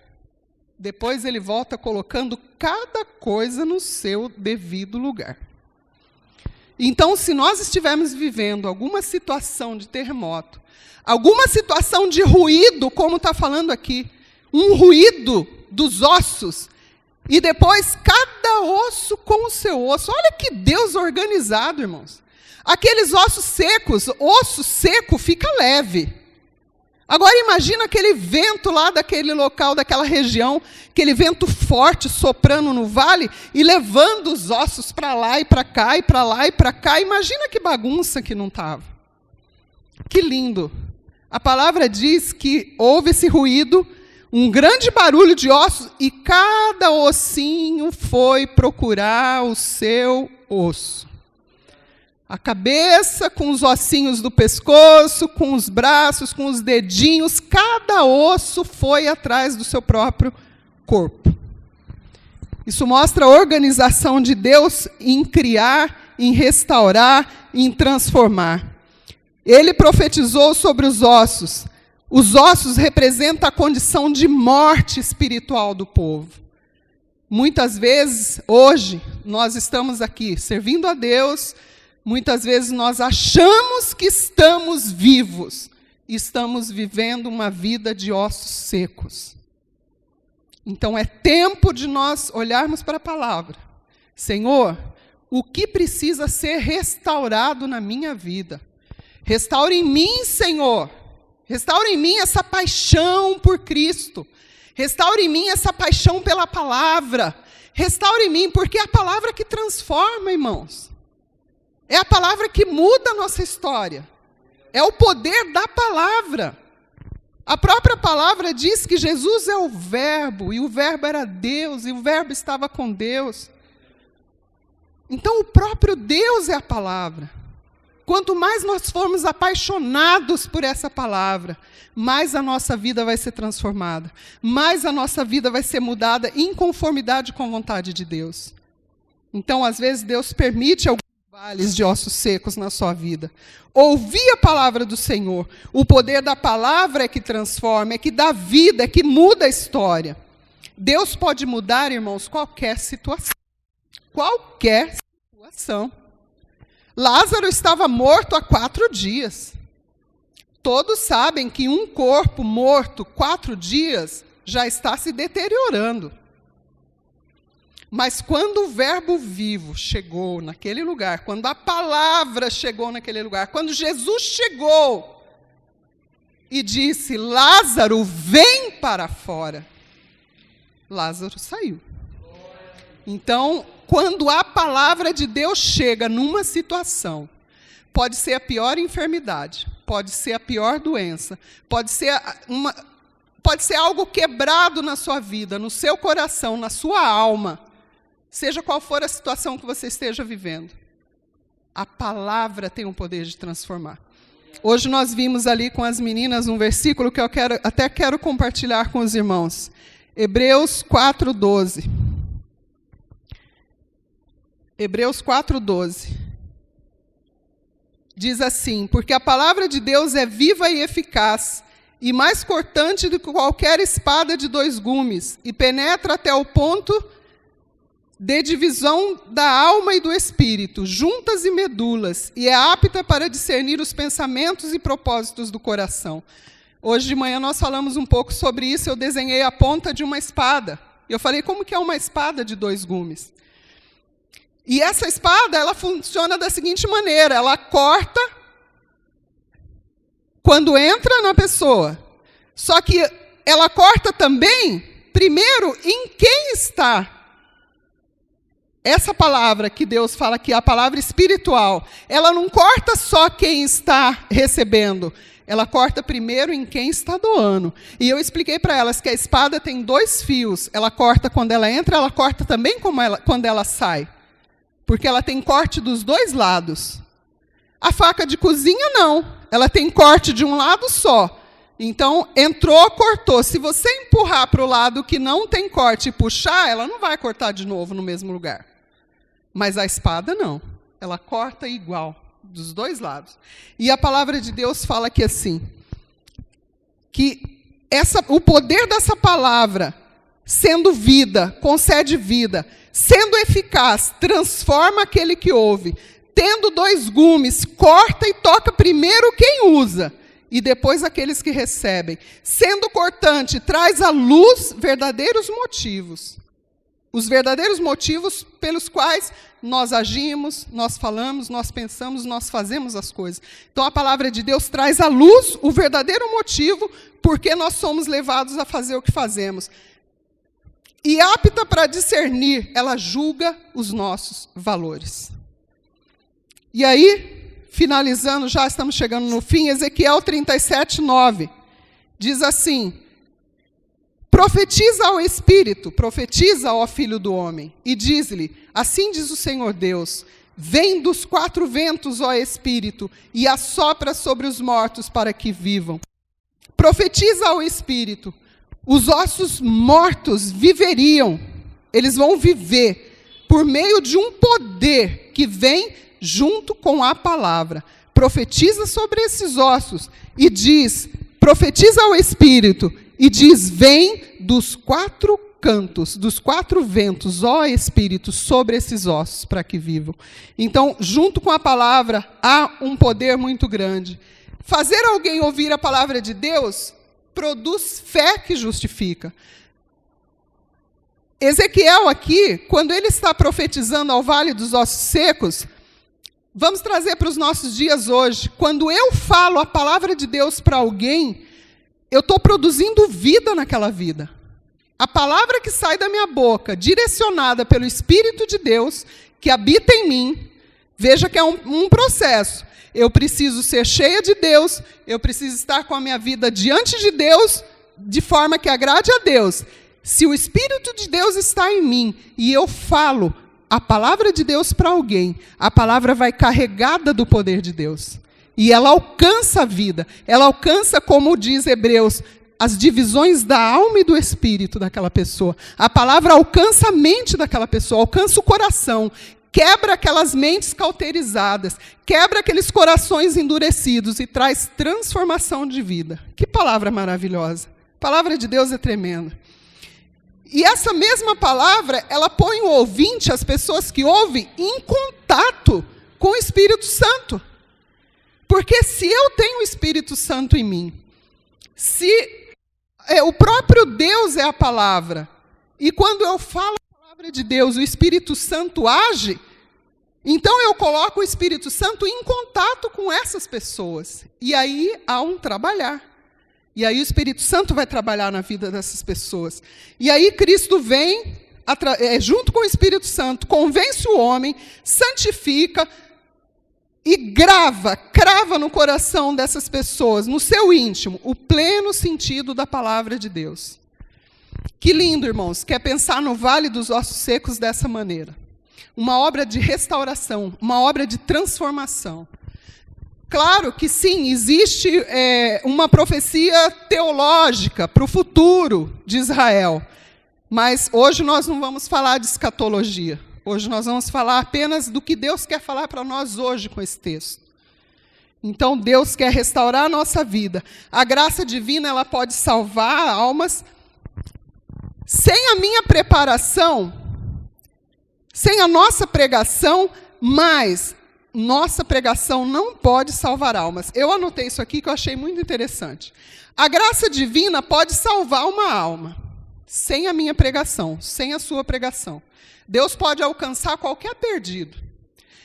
Depois ele volta colocando cada coisa no seu devido lugar. Então, se nós estivermos vivendo alguma situação de terremoto, alguma situação de ruído, como está falando aqui, um ruído dos ossos, e depois cada osso com o seu osso. Olha que Deus organizado, irmãos. Aqueles ossos secos, osso seco fica leve. Agora imagina aquele vento lá daquele local, daquela região, aquele vento forte soprando no vale e levando os ossos para lá e para cá, e para lá e para cá. Imagina que bagunça que não estava. Que lindo. A palavra diz que houve esse ruído, um grande barulho de ossos, e cada ossinho foi procurar o seu osso. A cabeça com os ossinhos do pescoço, com os braços, com os dedinhos, cada osso foi atrás do seu próprio corpo. Isso mostra a organização de Deus em criar, em restaurar, em transformar. Ele profetizou sobre os ossos. Os ossos representam a condição de morte espiritual do povo. Muitas vezes, hoje, nós estamos aqui servindo a Deus. Muitas vezes nós achamos que estamos vivos, estamos vivendo uma vida de ossos secos. Então é tempo de nós olharmos para a palavra. Senhor, o que precisa ser restaurado na minha vida? Restaure em mim, Senhor. Restaure em mim essa paixão por Cristo. Restaure em mim essa paixão pela palavra. Restaure em mim, porque é a palavra que transforma, irmãos. É a palavra que muda a nossa história. É o poder da palavra. A própria palavra diz que Jesus é o Verbo, e o Verbo era Deus, e o Verbo estava com Deus. Então, o próprio Deus é a palavra. Quanto mais nós formos apaixonados por essa palavra, mais a nossa vida vai ser transformada, mais a nossa vida vai ser mudada em conformidade com a vontade de Deus. Então, às vezes, Deus permite alguns vales de ossos secos na sua vida. Ouvir a palavra do Senhor. O poder da palavra é que transforma, é que dá vida, é que muda a história. Deus pode mudar, irmãos, qualquer situação. Qualquer situação. Lázaro estava morto há 4 dias. Todos sabem que um corpo morto 4 dias já está se deteriorando. Mas quando o verbo vivo chegou naquele lugar, quando a palavra chegou naquele lugar, quando Jesus chegou e disse, Lázaro, vem para fora, Lázaro saiu. Então, quando a palavra de Deus chega numa situação, pode ser a pior enfermidade, pode ser a pior doença, pode ser algo quebrado na sua vida, no seu coração, na sua alma, seja qual for a situação que você esteja vivendo, a palavra tem o poder de transformar. Hoje nós vimos ali com as meninas um versículo que eu quero compartilhar com os irmãos. Hebreus 4:12. Hebreus 4:12. Diz assim, porque a palavra de Deus é viva e eficaz, e mais cortante do que qualquer espada de 2 gumes, e penetra até o ponto de divisão da alma e do espírito, juntas e medulas, e é apta para discernir os pensamentos e propósitos do coração. Hoje de manhã nós falamos um pouco sobre isso, eu desenhei a ponta de uma espada. Eu falei, como que é uma espada de 2 gumes? E essa espada, ela funciona da seguinte maneira, ela corta quando entra na pessoa. Só que ela corta também, primeiro, em quem está. Essa palavra que Deus fala aqui, a palavra espiritual, ela não corta só quem está recebendo, ela corta primeiro em quem está doando. E eu expliquei para elas que a espada tem 2 fios, ela corta quando ela entra, ela corta também quando ela sai. Porque ela tem corte dos 2 lados. A faca de cozinha não, ela tem corte de um lado só. Então, entrou, cortou. Se você empurrar para o lado que não tem corte e puxar, ela não vai cortar de novo no mesmo lugar. Mas a espada não, ela corta igual, dos 2 lados. E a palavra de Deus fala que assim, que o poder dessa palavra, sendo vida, concede vida, sendo eficaz, transforma aquele que ouve, tendo 2 gumes, corta e toca primeiro quem usa, e depois aqueles que recebem. Sendo cortante, traz à luz verdadeiros motivos. Os verdadeiros motivos pelos quais nós agimos, nós falamos, nós pensamos, nós fazemos as coisas. Então a palavra de Deus traz à luz o verdadeiro motivo porque nós somos levados a fazer o que fazemos. E apta para discernir, ela julga os nossos valores. E aí, finalizando, já estamos chegando no fim, Ezequiel 37:9, diz assim, profetiza ao Espírito, profetiza, ó Filho do Homem, e diz-lhe, assim diz o Senhor Deus, vem dos 4 ventos, ó Espírito, e assopra sobre os mortos para que vivam. Profetiza ao Espírito, os ossos mortos viveriam, eles vão viver, por meio de um poder que vem junto com a palavra. Profetiza sobre esses ossos, e diz, profetiza ao Espírito, e diz, vem dos 4 cantos, dos 4 ventos, ó Espírito, sobre esses ossos, para que vivam. Então, junto com a palavra, há um poder muito grande. Fazer alguém ouvir a palavra de Deus, produz fé que justifica. Ezequiel aqui, quando ele está profetizando ao vale dos ossos secos, vamos trazer para os nossos dias hoje, quando eu falo a palavra de Deus para alguém, eu estou produzindo vida naquela vida. A palavra que sai da minha boca, direcionada pelo Espírito de Deus, que habita em mim, veja que é um processo. Eu preciso ser cheia de Deus, eu preciso estar com a minha vida diante de Deus, de forma que agrade a Deus. Se o Espírito de Deus está em mim, e eu falo a palavra de Deus para alguém, a palavra vai carregada do poder de Deus. E ela alcança a vida. Ela alcança, como diz Hebreus, as divisões da alma e do espírito daquela pessoa. A palavra alcança a mente daquela pessoa, alcança o coração, quebra aquelas mentes cauterizadas, quebra aqueles corações endurecidos e traz transformação de vida. Que palavra maravilhosa. A palavra de Deus é tremenda. E essa mesma palavra, ela põe o ouvinte, as pessoas que ouvem, em contato com o Espírito Santo. Porque se eu tenho o Espírito Santo em mim, se o próprio Deus é a palavra, e quando eu falo a palavra de Deus, o Espírito Santo age, então eu coloco o Espírito Santo em contato com essas pessoas. E aí há um trabalhar. E aí o Espírito Santo vai trabalhar na vida dessas pessoas. E aí Cristo vem, junto com o Espírito Santo, convence o homem, santifica e crava no coração dessas pessoas, no seu íntimo, o pleno sentido da palavra de Deus. Que lindo, irmãos, quer pensar no Vale dos Ossos Secos dessa maneira. Uma obra de restauração, uma obra de transformação. Claro que sim, existe uma profecia teológica para o futuro de Israel, mas hoje nós não vamos falar de escatologia. Hoje nós vamos falar apenas do que Deus quer falar para nós hoje com esse texto. Então Deus quer restaurar a nossa vida. A graça divina, ela pode salvar almas. Sem a minha preparação, sem a nossa pregação, mas nossa pregação não pode salvar almas. Eu anotei isso aqui que eu achei muito interessante. A graça divina pode salvar uma alma, sem a minha pregação, sem a sua pregação. Deus pode alcançar qualquer perdido.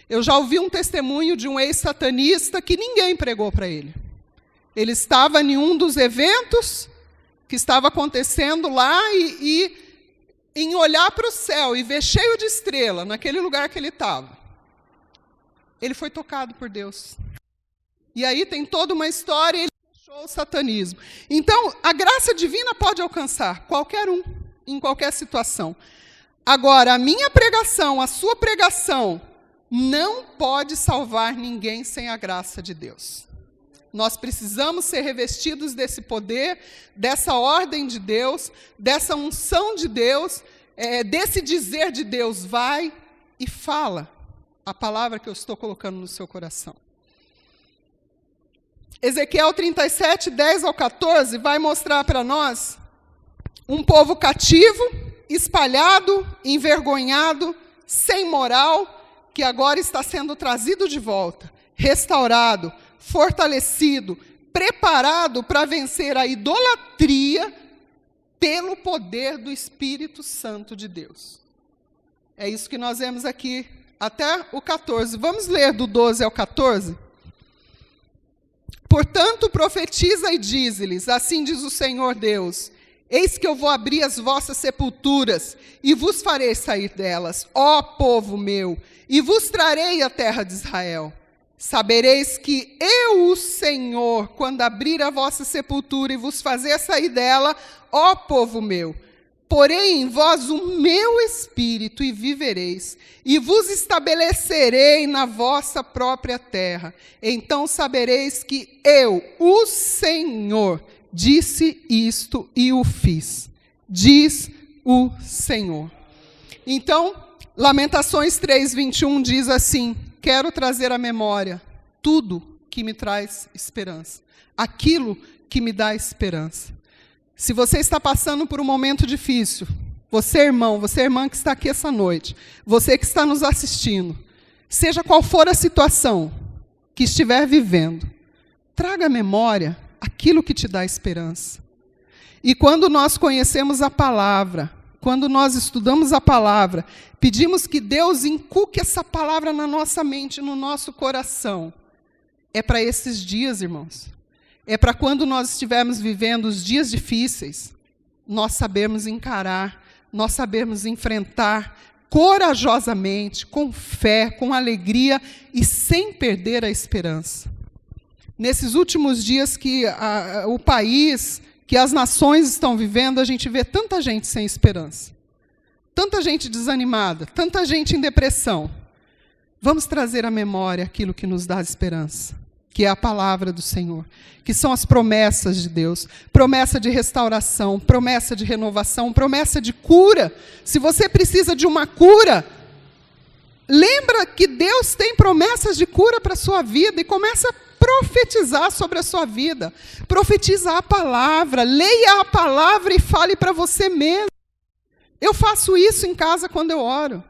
Eu já ouvi um testemunho de um ex-satanista que ninguém pregou para ele. Ele estava em um dos eventos que estava acontecendo lá e em olhar para o céu e ver cheio de estrela naquele lugar que ele estava, ele foi tocado por Deus. E aí tem toda uma história e ele deixou o satanismo. Então, a graça divina pode alcançar qualquer um, em qualquer situação. Agora, a minha pregação, a sua pregação, não pode salvar ninguém sem a graça de Deus. Nós precisamos ser revestidos desse poder, dessa ordem de Deus, dessa unção de Deus, desse dizer de Deus, vai e fala a palavra que eu estou colocando no seu coração. Ezequiel 37, 10 ao 14, vai mostrar para nós um povo cativo, espalhado, envergonhado, sem moral, que agora está sendo trazido de volta, restaurado, fortalecido, preparado para vencer a idolatria pelo poder do Espírito Santo de Deus. É isso que nós vemos aqui até o 14. Vamos ler do 12 ao 14? Portanto, profetiza e dize-lhes, assim diz o Senhor Deus, eis que eu vou abrir as vossas sepulturas e vos farei sair delas, ó povo meu, e vos trarei a terra de Israel. Sabereis que eu, o Senhor, quando abrir a vossa sepultura e vos fazer sair dela, ó povo meu, porei em vós o meu espírito e vivereis, e vos estabelecerei na vossa própria terra. Então sabereis que eu, o Senhor, disse isto e o fiz. Diz o Senhor. Então, Lamentações 3:21 diz assim, quero trazer à memória tudo que me traz esperança, aquilo que me dá esperança. Se você está passando por um momento difícil, você irmão, você irmã que está aqui essa noite, você que está nos assistindo, seja qual for a situação que estiver vivendo, traga à memória aquilo que te dá esperança. E quando nós conhecemos a palavra, quando nós estudamos a palavra, pedimos que Deus inculque essa palavra na nossa mente, no nosso coração. É para esses dias, irmãos. É para quando nós estivermos vivendo os dias difíceis, nós sabermos encarar, nós sabermos enfrentar corajosamente, com fé, com alegria e sem perder a esperança. Nesses últimos dias que o país, que as nações estão vivendo, a gente vê tanta gente sem esperança. tanta gente desanimada, tanta gente em depressão. Vamos trazer à memória aquilo que nos dá esperança, que é a palavra do Senhor, que são as promessas de Deus, promessa de restauração, promessa de renovação, promessa de cura. Se você precisa de uma cura, lembra que Deus tem promessas de cura para a sua vida e começa a profetizar sobre a sua vida. Profetiza a palavra, leia a palavra e fale para você mesmo. Eu faço isso em casa quando eu oro.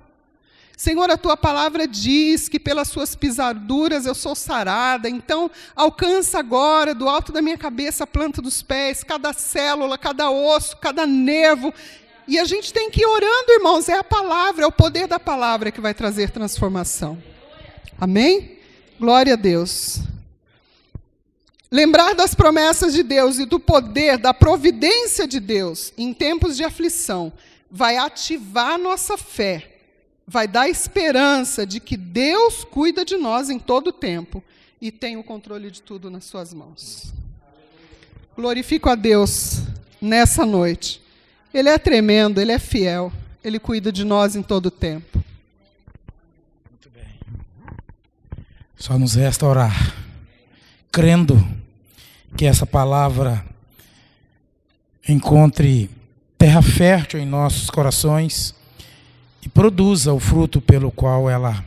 Senhor, a tua palavra diz que pelas suas pisaduras eu sou sarada, então alcança agora do alto da minha cabeça a planta dos pés, cada célula, cada osso, cada nervo. E a gente tem que ir orando, irmãos, é a palavra, é o poder da palavra que vai trazer transformação. Amém? Glória a Deus. Lembrar das promessas de Deus e do poder, da providência de Deus em tempos de aflição vai ativar nossa fé. Vai dar esperança de que Deus cuida de nós em todo o tempo e tem o controle de tudo nas suas mãos. Glorifico a Deus nessa noite. Ele é tremendo, Ele é fiel, Ele cuida de nós em todo o tempo. Muito bem. Só nos resta orar, crendo que essa palavra encontre terra fértil em nossos corações e produza o fruto pelo qual ela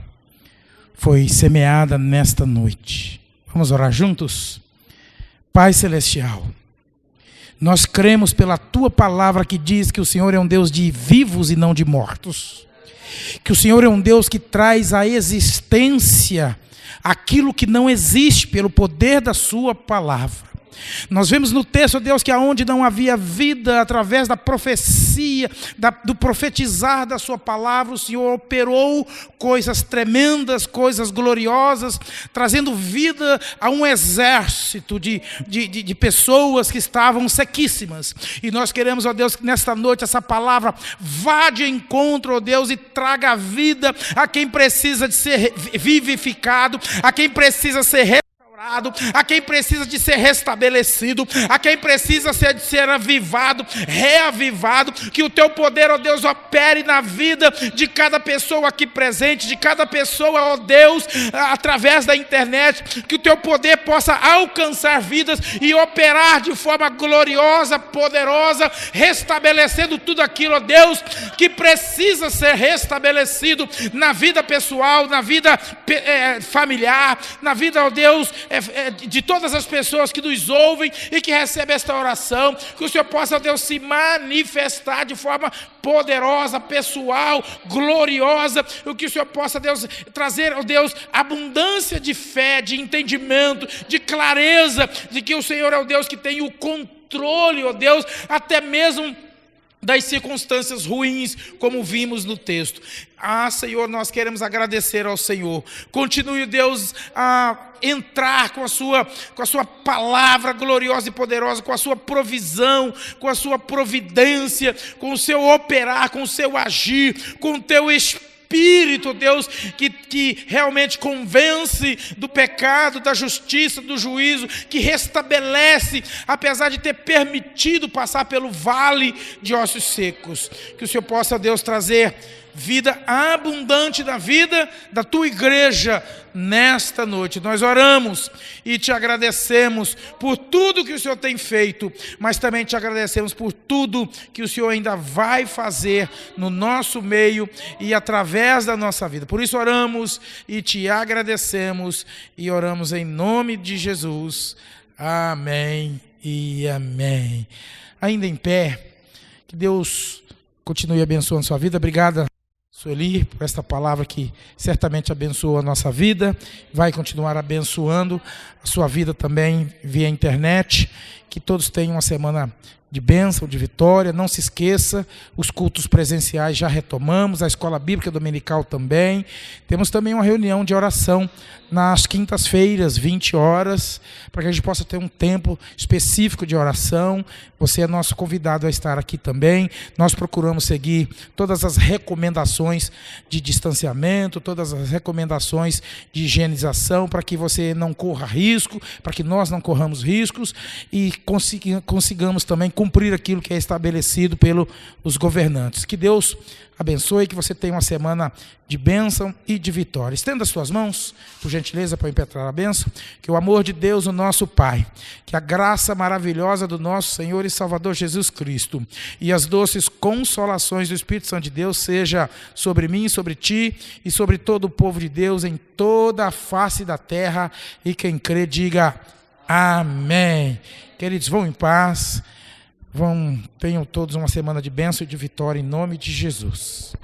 foi semeada nesta noite. Vamos orar juntos? Pai Celestial, nós cremos pela Tua palavra que diz que o Senhor é um Deus de vivos e não de mortos. Que o Senhor é um Deus que traz à existência aquilo que não existe pelo poder da Sua palavra. Nós vemos no texto, Deus, que aonde não havia vida, através da profecia, do profetizar da sua palavra, o Senhor operou coisas tremendas, coisas gloriosas, trazendo vida a um exército de pessoas que estavam sequíssimas. E nós queremos, ó Deus, que nesta noite essa palavra vá de encontro, ó Deus, e traga vida a quem precisa de ser vivificado, a quem precisa ser a quem precisa de ser restabelecido, a quem precisa de ser avivado, reavivado, que o teu poder, ó Deus, opere na vida de cada pessoa aqui presente, de cada pessoa, ó Deus, através da internet, que o teu poder possa alcançar vidas e operar de forma gloriosa, poderosa, restabelecendo tudo aquilo, ó Deus, que precisa ser restabelecido na vida pessoal, na vida familiar, na vida, ó Deus, de todas as pessoas que nos ouvem e que recebem esta oração, que o Senhor possa, Deus, se manifestar de forma poderosa, pessoal, gloriosa, o que o Senhor possa, Deus, trazer, ó Deus, abundância de fé, de entendimento, de clareza, de que o Senhor é o Deus que tem o controle, ó Deus, até mesmo das circunstâncias ruins, como vimos no texto. Senhor, nós queremos agradecer ao Senhor. Continue, Deus, a entrar com a sua palavra gloriosa e poderosa, com a sua provisão, com a sua providência, com o seu operar, com o seu agir, com o teu Espírito, Deus, que realmente convence do pecado, da justiça, do juízo, que restabelece, apesar de ter permitido passar pelo vale de ossos secos. Que o Senhor possa, Deus, trazer vida abundante na vida da tua igreja nesta noite. Nós oramos e te agradecemos por tudo que o Senhor tem feito, mas também te agradecemos por tudo que o Senhor ainda vai fazer no nosso meio e através da nossa vida. Por isso oramos e te agradecemos e oramos em nome de Jesus. Amém e amém. Ainda em pé, que Deus continue abençoando sua vida. Obrigada, Sueli, por esta palavra que certamente abençoou a nossa vida, vai continuar abençoando a sua vida também via internet. Que todos tenham uma semana de bênção, de vitória. Não se esqueça, os cultos presenciais já retomamos, a escola bíblica dominical também. Temos também uma reunião de oração nas quintas-feiras, 20 horas, para que a gente possa ter um tempo específico de oração. Você é nosso convidado a estar aqui também. Nós procuramos seguir todas as recomendações de distanciamento, todas as recomendações de higienização, para que você não corra risco, para que nós não corramos riscos. E consigamos também cumprir aquilo que é estabelecido pelos governantes. Que Deus abençoe, que você tenha uma semana de bênção e de vitória. Estenda as suas mãos, por gentileza, para impetrar a bênção. Que o amor de Deus, o nosso Pai, que a graça maravilhosa do nosso Senhor e Salvador Jesus Cristo e as doces consolações do Espírito Santo de Deus seja sobre mim, sobre ti e sobre todo o povo de Deus em toda a face da terra, e quem crê diga amém. Queridos, vão em paz. Tenham todos uma semana de bênção e de vitória em nome de Jesus.